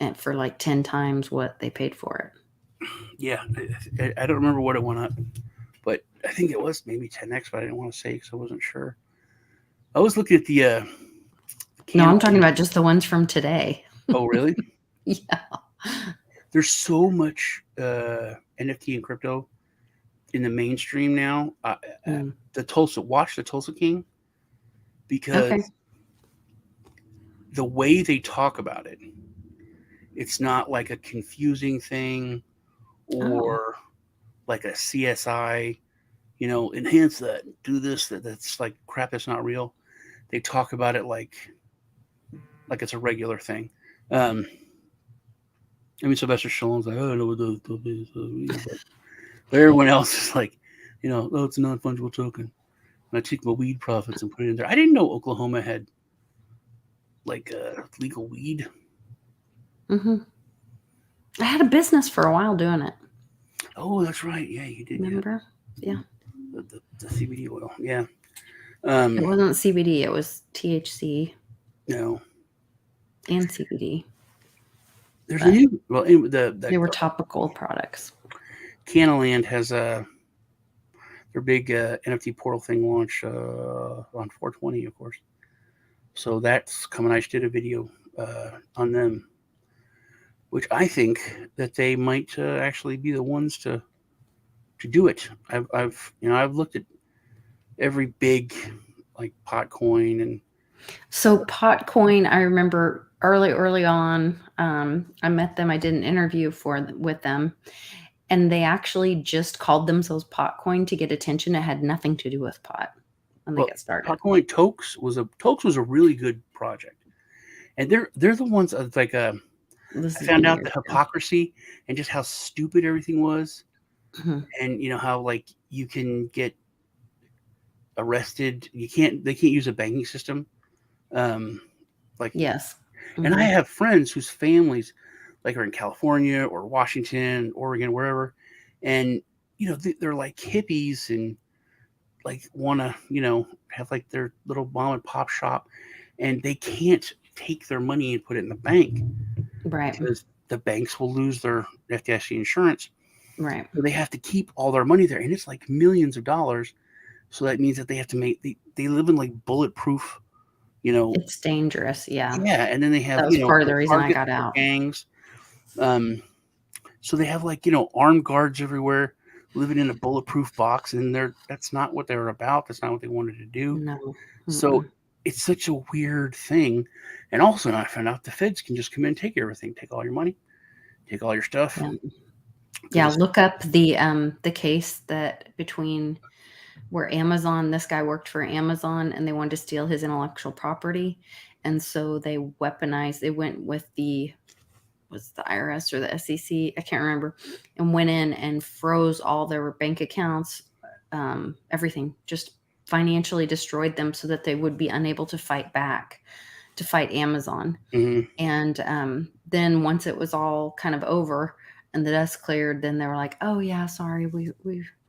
and for like 10 times what they paid for it. Yeah, I don't remember what it went up, but I think it was maybe 10x, but I didn't want to say because I wasn't sure. I was looking at the no, I'm talking about just the ones from today. Oh, really? Yeah. There's so much NFT and crypto in the mainstream now. Watch the Tulsa King, because the way they talk about it, it's not like a confusing thing or like a CSI, enhance that, do this, that's like crap that's not real. They talk about it like it's a regular thing. Um, I mean, Sylvester Stallone's like, oh, I don't know what those is, but everyone else is like, oh, it's a non-fungible token. And I take my weed profits and put it in there. I didn't know Oklahoma had like legal weed. Mm-hmm. I had a business for a while doing it. Oh, that's right. Yeah, you did. Remember? Yeah. The CBD oil. Yeah. It wasn't CBD. It was THC. No. And CBD. There's a new. Well, they were topical products. Canaland has their big NFT portal thing launch on 420, of course. So that's coming. I just did a video on them, which I think that they might actually be the ones to do it. I've looked at every big like Potcoin and. So Potcoin, I remember early on, I met them. I did an interview with them, and they actually just called themselves Potcoin to get attention. It had nothing to do with pot when they got started. Potcoin Tokes was a really good project, and they're the ones that, like I found out the hypocrisy and just how stupid everything was, and how like you can get arrested. They can't use a banking system. Yes. And I have friends whose families like are in California or Washington, Oregon, wherever. And, they're like hippies and like want to, have like their little mom and pop shop, and they can't take their money and put it in the bank. Right. Because the banks will lose their FDIC insurance. Right. So they have to keep all their money there. And it's like millions of dollars. So that means that they have to they live in like bulletproof, it's dangerous. Yeah. Yeah. And then they have, that was part of the reason I got out. Gangs. So they have like, armed guards everywhere living in a bulletproof box. And that's not what they were about. That's not what they wanted to do. No. Mm-mm. So it's such a weird thing. And also I found out the feds can just come in and take everything, take all your money, take all your stuff. Yeah. Look up the case that between where Amazon, this guy worked for Amazon and they wanted to steal his intellectual property. And so they went with the IRS or the SEC, I can't remember, and went in and froze all their bank accounts, everything, just financially destroyed them so that they would be unable to fight Amazon. Mm-hmm. And then once it was all kind of over and the dust cleared, then they were like, oh yeah, sorry, we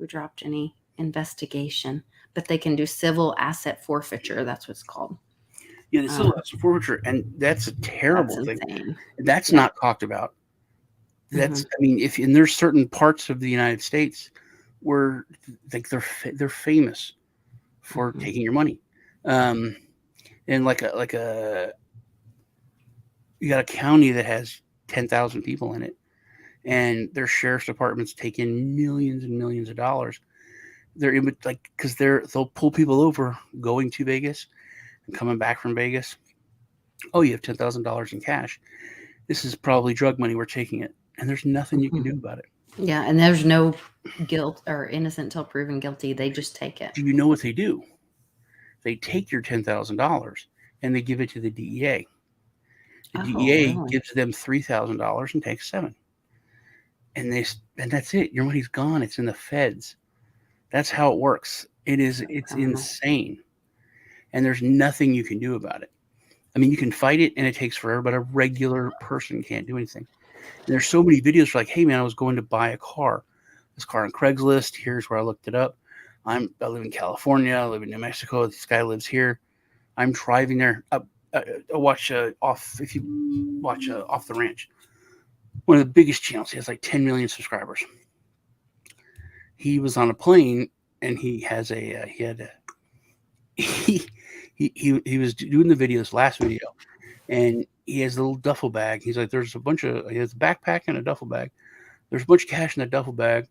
dropped any investigation, but they can do civil asset forfeiture. That's what it's called. Yeah, the civil asset forfeiture, and that's a terrible thing. That's not talked about. That's, I mean, and there's certain parts of the United States where like they're famous for taking your money, and like a you got a county that has 10,000 people in it, and their sheriff's department's taking millions and millions of dollars. They're in like because they'll pull people over going to Vegas and coming back from Vegas. Oh, you have $10,000 in cash. This is probably drug money. We're taking it, and there's nothing you can do about it. Yeah, and there's no guilt or innocent until proven guilty. They just take it. Do you know what they do? They take your $10,000 and they give it to the DEA. The DEA gives them $3,000 and takes $7,000. And that's it. Your money's gone. It's in the feds. That's how it works. It's insane. And there's nothing you can do about it. I mean, you can fight it and it takes forever, but a regular person can't do anything. And there's so many videos like, hey man, I was going to buy a car. This car on Craigslist. Here's where I looked it up. I live in California. I live in New Mexico. This guy lives here. I'm driving there. Watch Off the Ranch. One of the biggest channels. He has like 10 million subscribers. He was on a plane and he was doing the videos, last video, and he has a little duffel bag. He's like, he has a backpack and a duffel bag. There's a bunch of cash in that duffel bag.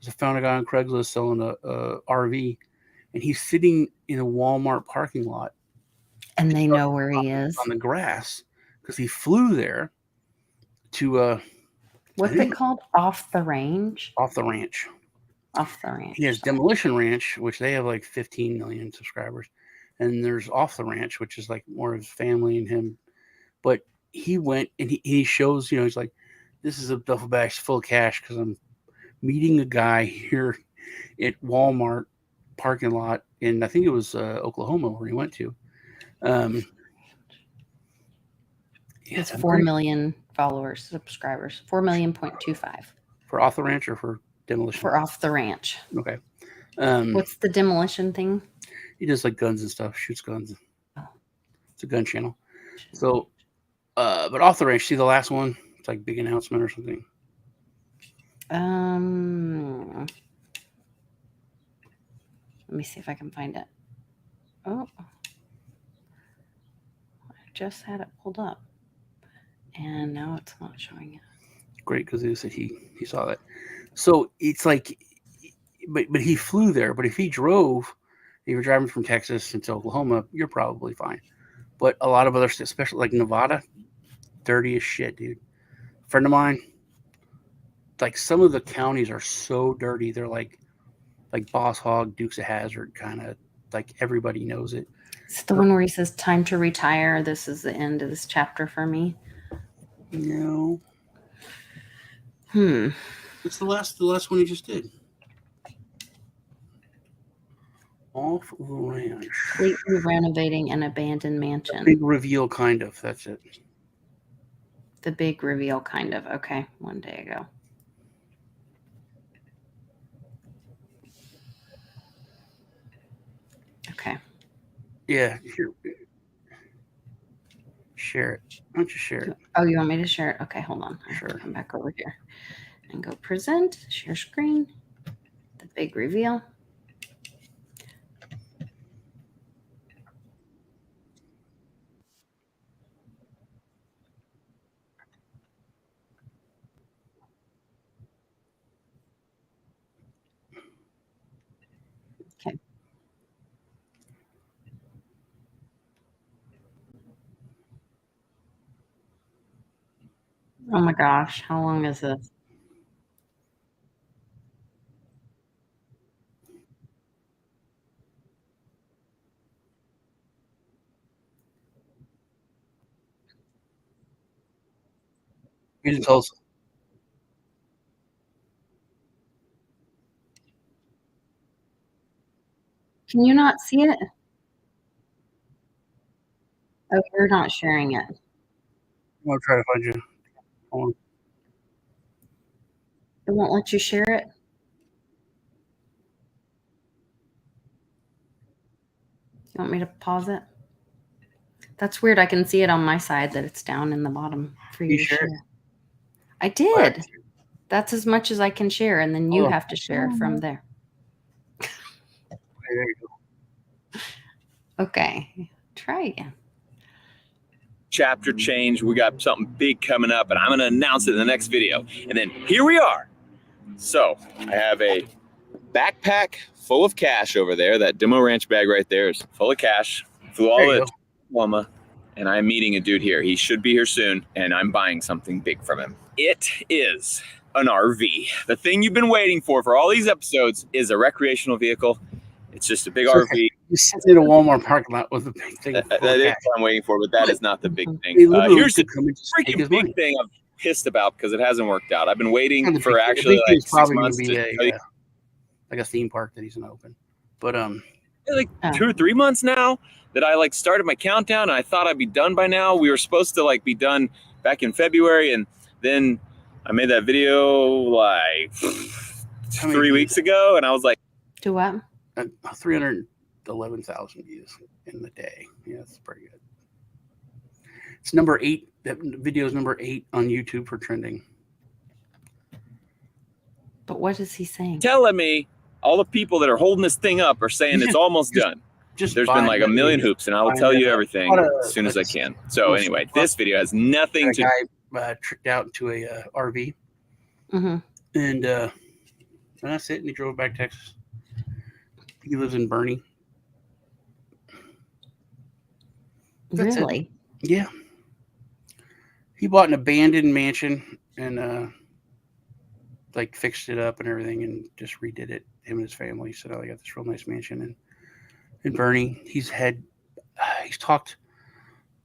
I found a guy on Craigslist selling a RV, and he's sitting in a Walmart parking lot. And they know where he is on the grass because he flew there to what's it called? Off the range. Off the ranch. Off the Ranch. He has Demolition Ranch, which they have like 15 million subscribers. And there's Off the Ranch, which is like more of his family and him. But he went and he shows, he's like, this is a duffel bag full of cash because I'm meeting a guy here at Walmart parking lot in, I think it was Oklahoma where he went to. It's 4 million followers, subscribers, 4.25 million. For Off the Ranch or for Demolition? For Off the Ranch. Okay. What's the Demolition thing? He does like guns and stuff, shoots guns. Oh. It's a gun channel. So, but Off the Ranch, see the last one? It's like big announcement or something. Let me see if I can find it. Oh, I just had it pulled up, and now it's not showing it. Great, because he said he saw that. So it's like, but he flew there. But if he drove, if you're driving from Texas into Oklahoma, you're probably fine. But a lot of other states, especially like Nevada, dirty as shit, dude. A friend of mine, like some of the counties are so dirty. They're like Boss Hog, Dukes of Hazzard, kind of like everybody knows it. It's the one where he says, "Time to retire. This is the end of this chapter for me." No. It's the last one he just did. Off the Ranch. Completely renovating an abandoned mansion. Big reveal, kind of. That's it. The big reveal, kind of. Okay, one day ago. Okay. Yeah. Here. Share it. Why don't you share it? Oh, you want me to share it? Okay, hold on. I have Sure. to come back over here and go present, share screen, the big reveal. Okay. Oh my gosh, how long is this? You didn't tell us. Can you not see it? Oh, you're not sharing it. I'm gonna try to find you. Hold on. It won't let you share it? You want me to pause it? That's weird. I can see it on my side that it's down in the bottom for you to share. I did. That's as much as I can share, and then you have to share from there. There you go. Okay. Try again. Chapter change. We got something big coming up, and I'm going to announce it in the next video. And then here we are. So I have a backpack full of cash over there. That Demo Ranch bag right there is full of cash. Flew all the Oklahoma, and I'm meeting a dude here. He should be here soon, and I'm buying something big from him. It is an RV. The thing you've been waiting for all these episodes is a recreational vehicle. It's just a big RV. You sit in a Walmart parking lot with a big thing. That is what I'm waiting for, but that is not the big thing. Here's the freaking big thing I'm pissed about because it hasn't worked out. I've been waiting for actually like 6 months to like a theme park that he's gonna open. But like 2 or 3 months now that I like started my countdown and I thought I'd be done by now. We were supposed to like be done back in February, and then I made that video like 3 weeks ago, and I was like, do what? 311,000 views in the day. Yeah, that's pretty good. It's number 8. That video is number 8 on YouTube for trending. But what is he saying? Telling me all the people that are holding this thing up are saying it's almost done. There's been like a million hoops, and I'll tell you everything as soon as I can. So anyway, this video has nothing to. Guy tricked out into a RV, and that's it. And he drove back to Texas. He lives in Bernie. Really? Yeah. He bought an abandoned mansion in like fixed it up and everything and just redid it, him and his family. So now they got this real nice mansion. And Bernie, he's talked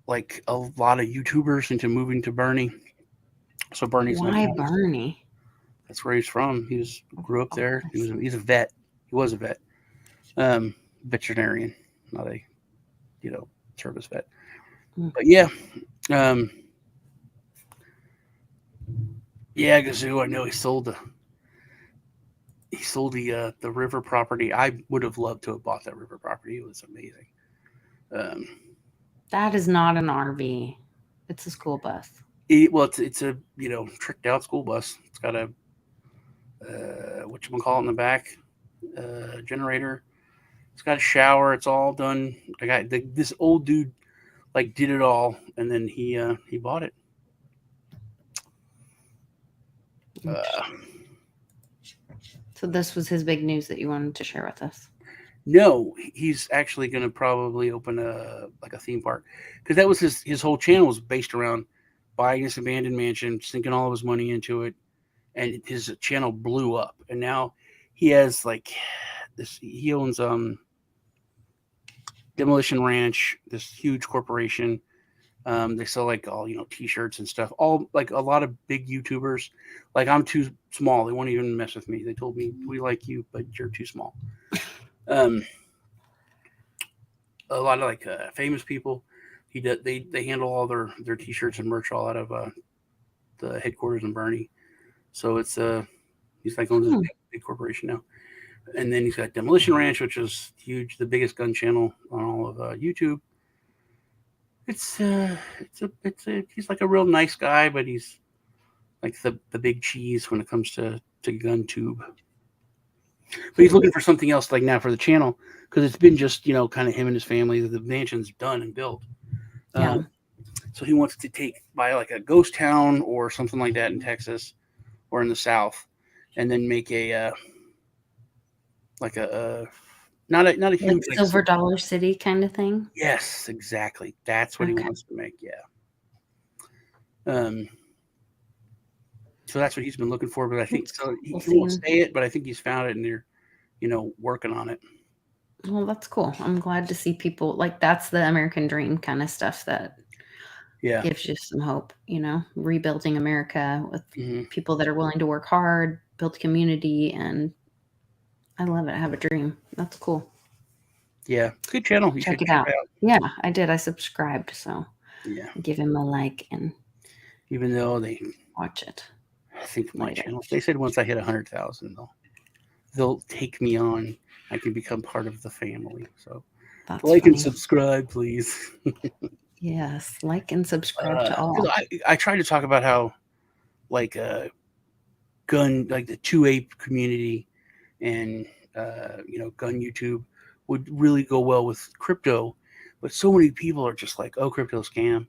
like a lot of YouTubers into moving to Bernie. So Bernie's Why Bernie? That's where he's from. Grew up there. He's a vet. He was a vet, veterinarian, not a service vet. But yeah, Gazoo. I know he sold the river property. I would have loved to have bought that river property. It was amazing. That is not an RV. It's a school bus. It's a tricked out school bus. It's got a whatchamacallit in the back, generator. It's got a shower. It's all done. This old dude like did it all, and then he bought it. So this was his big news that you wanted to share with us. No, he's actually going to probably open a theme park, because that was his whole channel was based around buying this abandoned mansion, sinking all of his money into it, and his channel blew up. And now he has like this. He owns Demolition Ranch, this huge corporation. They sell like all T-shirts and stuff. All like a lot of big YouTubers. Like I'm too small. They won't even mess with me. They told me we like you, but you're too small. A lot of like famous people. They handle all their T-shirts and merch all out of the headquarters in Bernie. So it's he's like owns a big corporation now. And then he's got Demolition Ranch, which is huge, the biggest gun channel on all of YouTube. He's like a real nice guy, but he's like the big cheese when it comes to gun tube. But he's looking for something else like now for the channel, because it's been just kind of him and his family. The mansion's done and built. So he wants to buy like a ghost town or something like that in Texas or in the South, and then make a not a huge like Silver Dollar City kind of thing. Yes, exactly. That's what he wants to make. Yeah. So that's what he's been looking for, but I think he won't say it, but I think he's found it, and they're working on it. Well, that's cool. I'm glad to see people like that's the American dream kind of stuff that gives you some hope, rebuilding America with people that are willing to work hard, build community, and I love it. I have a dream. That's cool. Yeah. Good channel. You check it out. Yeah, I did. I subscribed, so give him a like, and even though they watch it. I think my channel, they said once I hit 100,000, they'll take me on. I can become part of the family. So that's like funny. And subscribe, please. Yes, like and subscribe to all. I try to talk about how like gun, like the 2A community and gun YouTube would really go well with crypto, but so many people are just like, oh, crypto scam,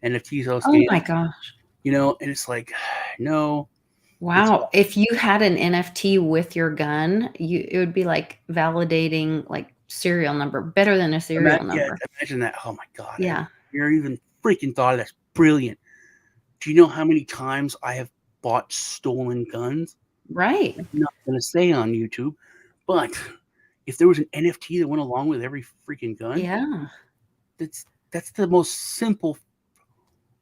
NFTs, scam. Oh my gosh. And it's like, no. Wow. If you had an NFT with your gun, it would be like validating like serial number, better than a serial number. Yeah, imagine that. Oh my God. Yeah. You're even freaking thought of that's brilliant. Do you know how many times I have bought stolen guns? Right. I'm not going to say on YouTube, but if there was an NFT that went along with every freaking gun, that's the most simple.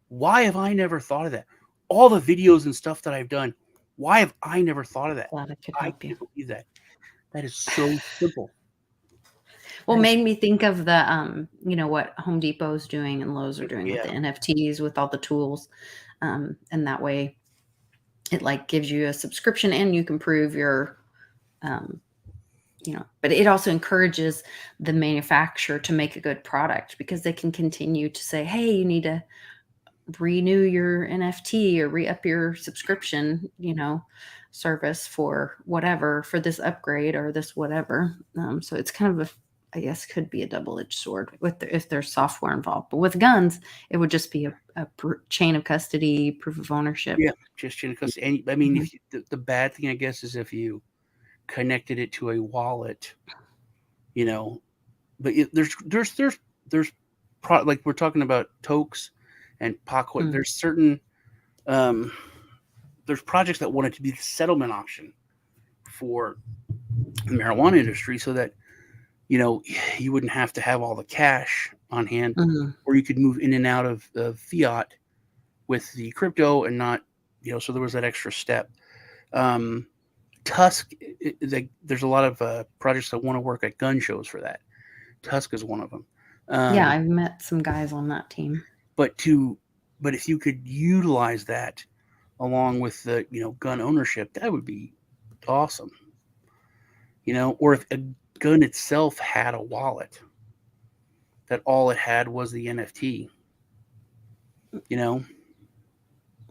Why have I never thought of that? All the videos and stuff that I've done, why have I never thought of that? Glad I could help you. Believe that. That is so simple. Well, made me think of the, what Home Depot is doing and Lowe's are doing with the NFTs, with all the tools. And that way it like gives you a subscription and you can prove your, but it also encourages the manufacturer to make a good product, because they can continue to say, hey, you need to renew your NFT or re-up your subscription, service for whatever, for this upgrade or this whatever. So it's kind of I guess could be a double-edged sword if there's software involved. But with guns, it would just be a chain of custody, proof of ownership. Yeah, just chain of custody. And I mean, if the bad thing, I guess, is if you connected it to a wallet, but there's like we're talking about tokes and Paco. There's certain there's projects that want it to be the settlement option for the marijuana industry, so that you wouldn't have to have all the cash on hand, or you could move in and out of fiat with the crypto and not, so there was that extra step. Tusk, there's a lot of projects that want to work at gun shows for that. Tusk is one of them. Yeah, I've met some guys on that team. But if you could utilize that along with the gun ownership, that would be awesome. Or if a gun itself had a wallet that all it had was the NFT.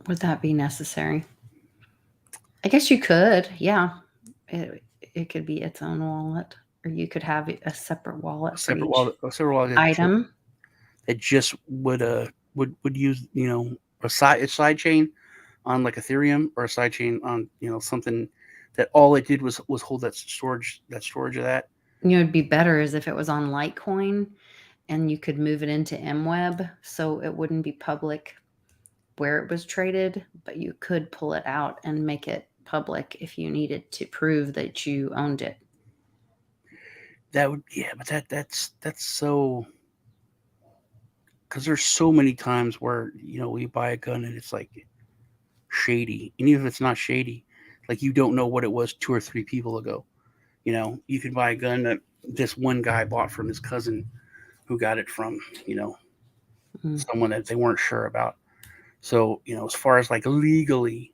Would that be necessary? I guess you could. Yeah, it could be its own wallet, or you could have a separate wallet. A separate wallet item that just would use a side chain on like Ethereum, or a side chain on something that all it did was hold that storage of that. It'd be better as if it was on Litecoin, and you could move it into MWeb, so it wouldn't be public where it was traded, but you could pull it out and make it public if you needed to prove that you owned it. That would, but that's so, because there's so many times where we buy a gun and it's like shady, and even if it's not shady, like you don't know what it was 2 or 3 people ago. You could buy a gun that this one guy bought from his cousin, who got it from someone that they weren't sure about. So as far as like legally,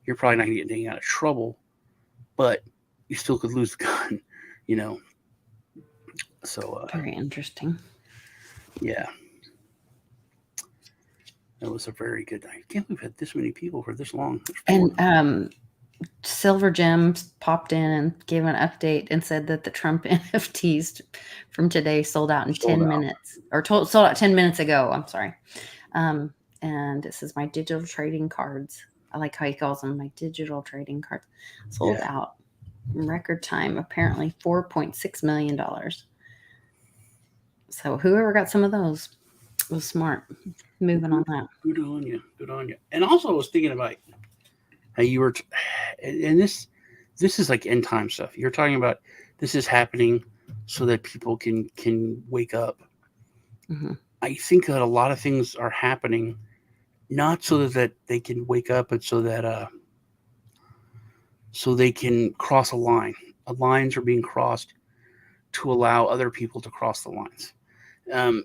you're probably not going to get anything out of trouble, but you still could lose the gun. So very interesting. Yeah. That was a very good. I can't believe we've had this many people for this long. And Silver Gems popped in and gave an update and said that the Trump NFTs from today sold out in 10 minutes, or sold out 10 minutes ago. I'm sorry. And this is my digital trading cards. I like how he calls them my digital trading cards. Sold out in record time, apparently $4.6 million. So whoever got some of those was smart. Moving on that. Good on you. Good on you. And also I was thinking about how you were, and this is like end time stuff. You're talking about this is happening so that people can wake up. Mm-hmm. I think that a lot of things are happening not so that they can wake up, but so that so they can cross a line. Lines are being crossed to allow other people to cross the lines.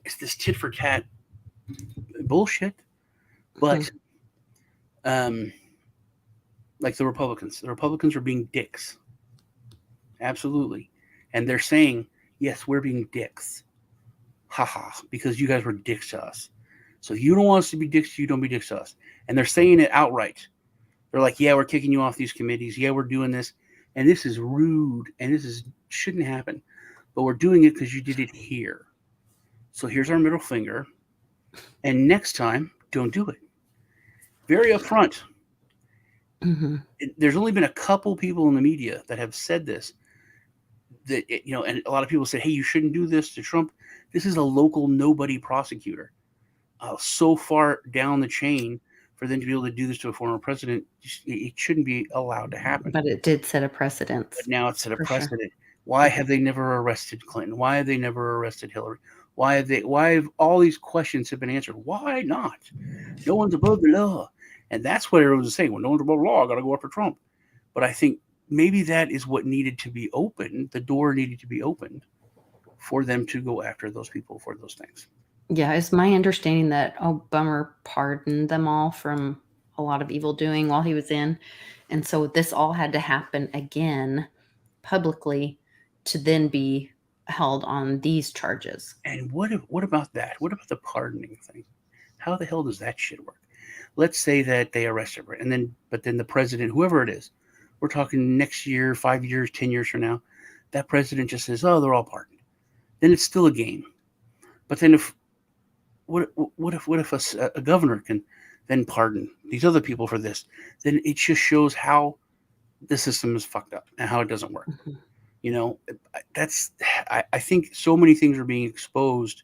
It's this tit for tat bullshit, but like the Republicans are being dicks. Absolutely. And they're saying, yes, we're being dicks. Haha, because you guys were dicks to us. So if you don't want us to be dicks to you, don't be dicks to us. And they're saying it outright. They're like, yeah, we're kicking you off these committees. Yeah, we're doing this. And this is rude. And this shouldn't happen. But we're doing it because you did it here. So here's our middle finger. And next time, don't do it. Very upfront. Mm-hmm. There's only been a couple people in the media that have said this. And a lot of people say, hey, you shouldn't do this to Trump. This is a local nobody prosecutor. So far down the chain for them to be able to do this to a former president, it shouldn't be allowed to happen. But it did set a precedent. But now it's set a precedent. Sure. Why have they never arrested Clinton? Why have they never arrested Hillary? Why have all these questions have been answered? Why not? No one's above the law. And that's what everyone's saying. Well, no one's above the law. I got to go after Trump. But I think maybe that is what needed to be opened. The door needed to be opened for them to go after those people for those things. Yeah, it's my understanding that Obama pardoned them all from a lot of evil doing while he was in. And so this all had to happen again publicly to then be held on these charges. And what about that? What about the pardoning thing? How the hell does that shit work? Let's say that they arrest him, but then the president, whoever it is, we're talking next year, 5 years, 10 years from now, that president just says, oh, they're all pardoned. Then it's still a game. But then what if a governor can then pardon these other people for this? Then it just shows how the system is fucked up and how it doesn't work. Mm-hmm. I think so many things are being exposed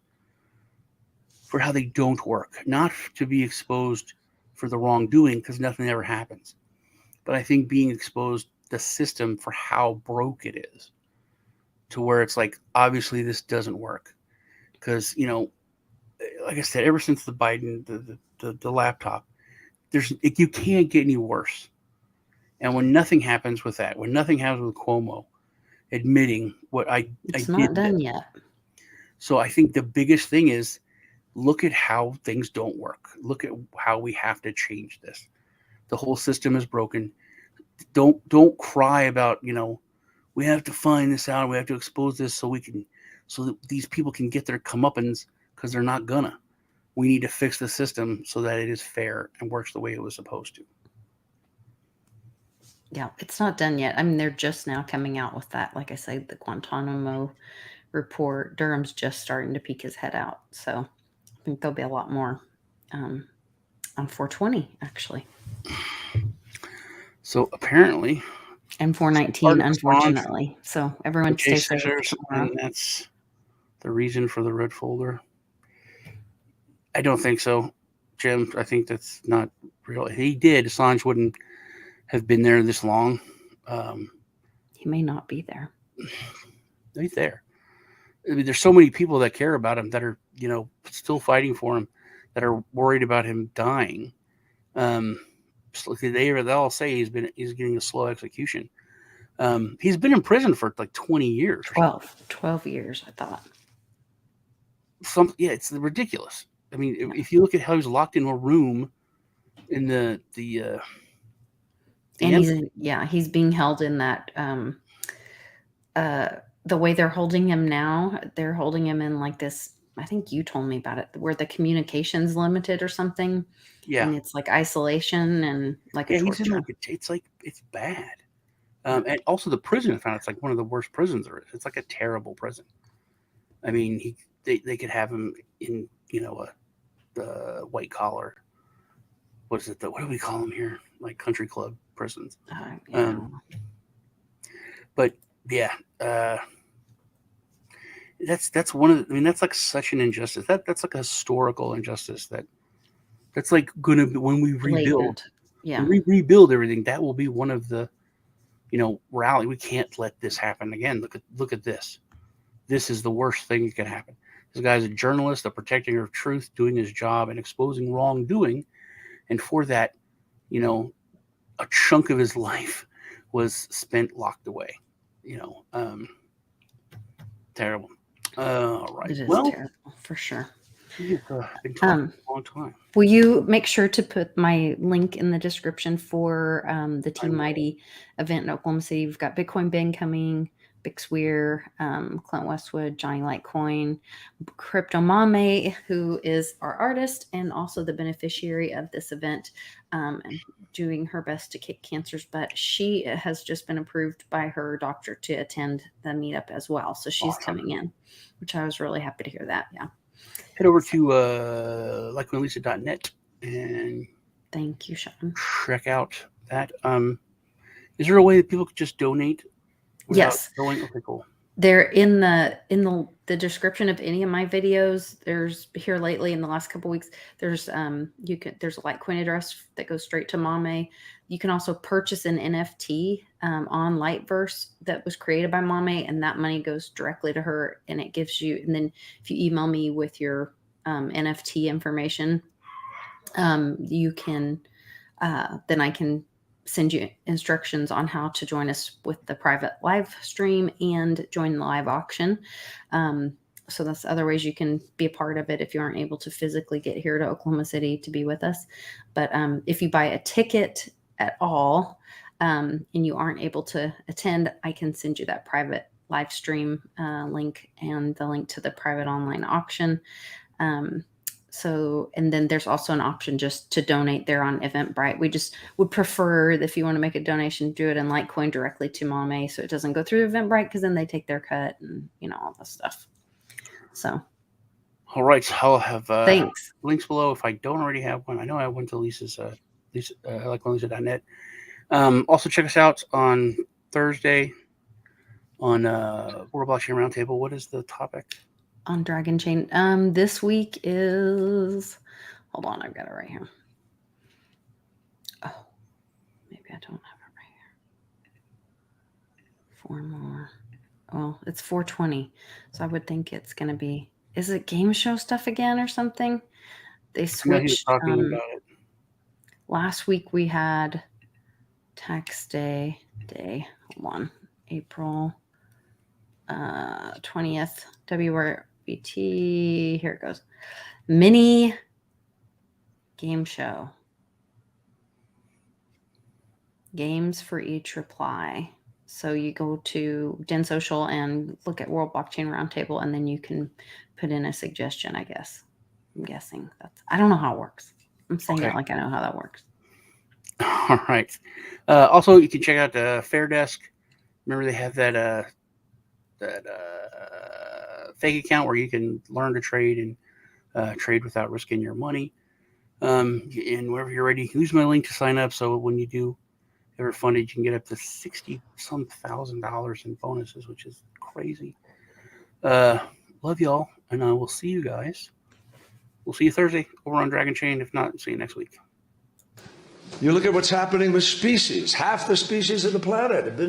for how they don't work, not to be exposed for the wrongdoing, because nothing ever happens. but I think being exposed the system for how broke it is, to where it's like, obviously this doesn't work. Because, like I said, ever since the Biden, the laptop, you can't get any worse. And when nothing happens with that, when nothing happens with Cuomo admitting what I It's did not done yet. So I think the biggest thing is, look at how things don't work. Look at how we have to change this. The whole system is broken. Don't cry about, we have to find this out. We have to expose this so that these people can get their comeuppance, because they're not gonna. We need to fix the system so that it is fair and works the way it was supposed to. Yeah, it's not done yet. I mean, they're just now coming out with that. Like I said, the Guantanamo report. Durham's just starting to peek his head out. So I think there'll be a lot more on 420, actually. So apparently, and 419, unfortunately. So everyone stay safe. And that's the reason for the red folder. I don't think so, Jim. I think that's not real. He did. Assange wouldn't have been there this long. He may not be there. He's there. I mean, there's so many people that care about him that are, still fighting for him, that are worried about him dying. They all say he's getting a slow execution. He's been in prison for like 20 years. 12 years, I thought. It's ridiculous. I mean, if you look at how he was locked in a room in the he's being held in that the way they're holding him now, they're holding him in like this, I think you told me about it, where the communication's limited or something. Yeah. And it's like isolation and like a torture. He's in it's bad. And also the prison, I found it's like one of the worst prisons there is. It's like a terrible prison. I mean, they could have him in, the white collar. What is it? What do we call them here? Like country club prisons. But yeah, that's one of the, I mean, that's like such an injustice. That's like a historical injustice that's like going to be, when we rebuild. When we rebuild everything, that will be one of the, rally. We can't let this happen again. Look at this. This is the worst thing that can happen. This guy's a journalist, a protector of truth, doing his job and exposing wrongdoing. And for that, a chunk of his life was spent locked away. Terrible. All right. It is terrible, for sure. We've been talking a long time. Will you make sure to put my link in the description for the Team Mighty event in Oklahoma City? We've got Bitcoin Ben coming, Bix Weir, Clint Westwood, Johnny Litecoin, Crypto Mame, who is our artist and also the beneficiary of this event, and doing her best to kick cancer's butt. She has just been approved by her doctor to attend the meetup as well. So she's coming in, which I was really happy to hear that. Yeah. Head over to likeandlisa.net and thank you, Sean. Check out that. Is there a way that people could just donate? Yes. Going? Okay, cool. They're in the description of any of my videos. There's here lately in the last couple of weeks. There's there's a Litecoin address that goes straight to Mame. You can also purchase an NFT on Liteverse that was created by Mame, and that money goes directly to her. And it gives you. And then if you email me with your NFT information, you can then I can send you instructions on how to join us with the private live stream and join the live auction. So that's other ways you can be a part of it if you aren't able to physically get here to Oklahoma City to be with us. But if you buy a ticket at all and you aren't able to attend, I can send you that private live stream link and the link to the private online auction. And then there's also an option just to donate there on Eventbrite. We just would prefer if you want to make a donation, do it in Litecoin directly to Mame, so it doesn't go through Eventbrite, because then they take their cut and all this stuff. So, all right, I'll have thanks links below if I don't already have one. I know I have one to Lisa's likeandlisa.net. Also, check us out on Thursday on World Blockchain Roundtable. What is the topic? On Dragon Chain. This week is, hold on, I've got it right here. Oh, maybe I don't have it 4 more. Well, it's 4:20, so I would think it's going to be. Is it game show stuff again or something? They Yeah, he was switched. talking about it. Last week we had tax day. Hold on. April 20th. WRBT. Here it goes. Mini game show. Games for each reply. So you go to Den Social and look at World Blockchain Roundtable, and then you can put in a suggestion, I guess. I'm guessing I don't know how it works. I'm saying it like I know how that works. All right. Also, you can check out the Fair Desk. Remember, they have that fake account where you can learn to trade and trade without risking your money. And whenever you're ready, use my link to sign up. So when you do ever funded, you can get up to $60-some thousand in bonuses, which is crazy. Love y'all, and I will see you guys. We'll see you Thursday over on Dragon Chain. If not, see you next week. You look at what's happening with species. Half the species of the planet have been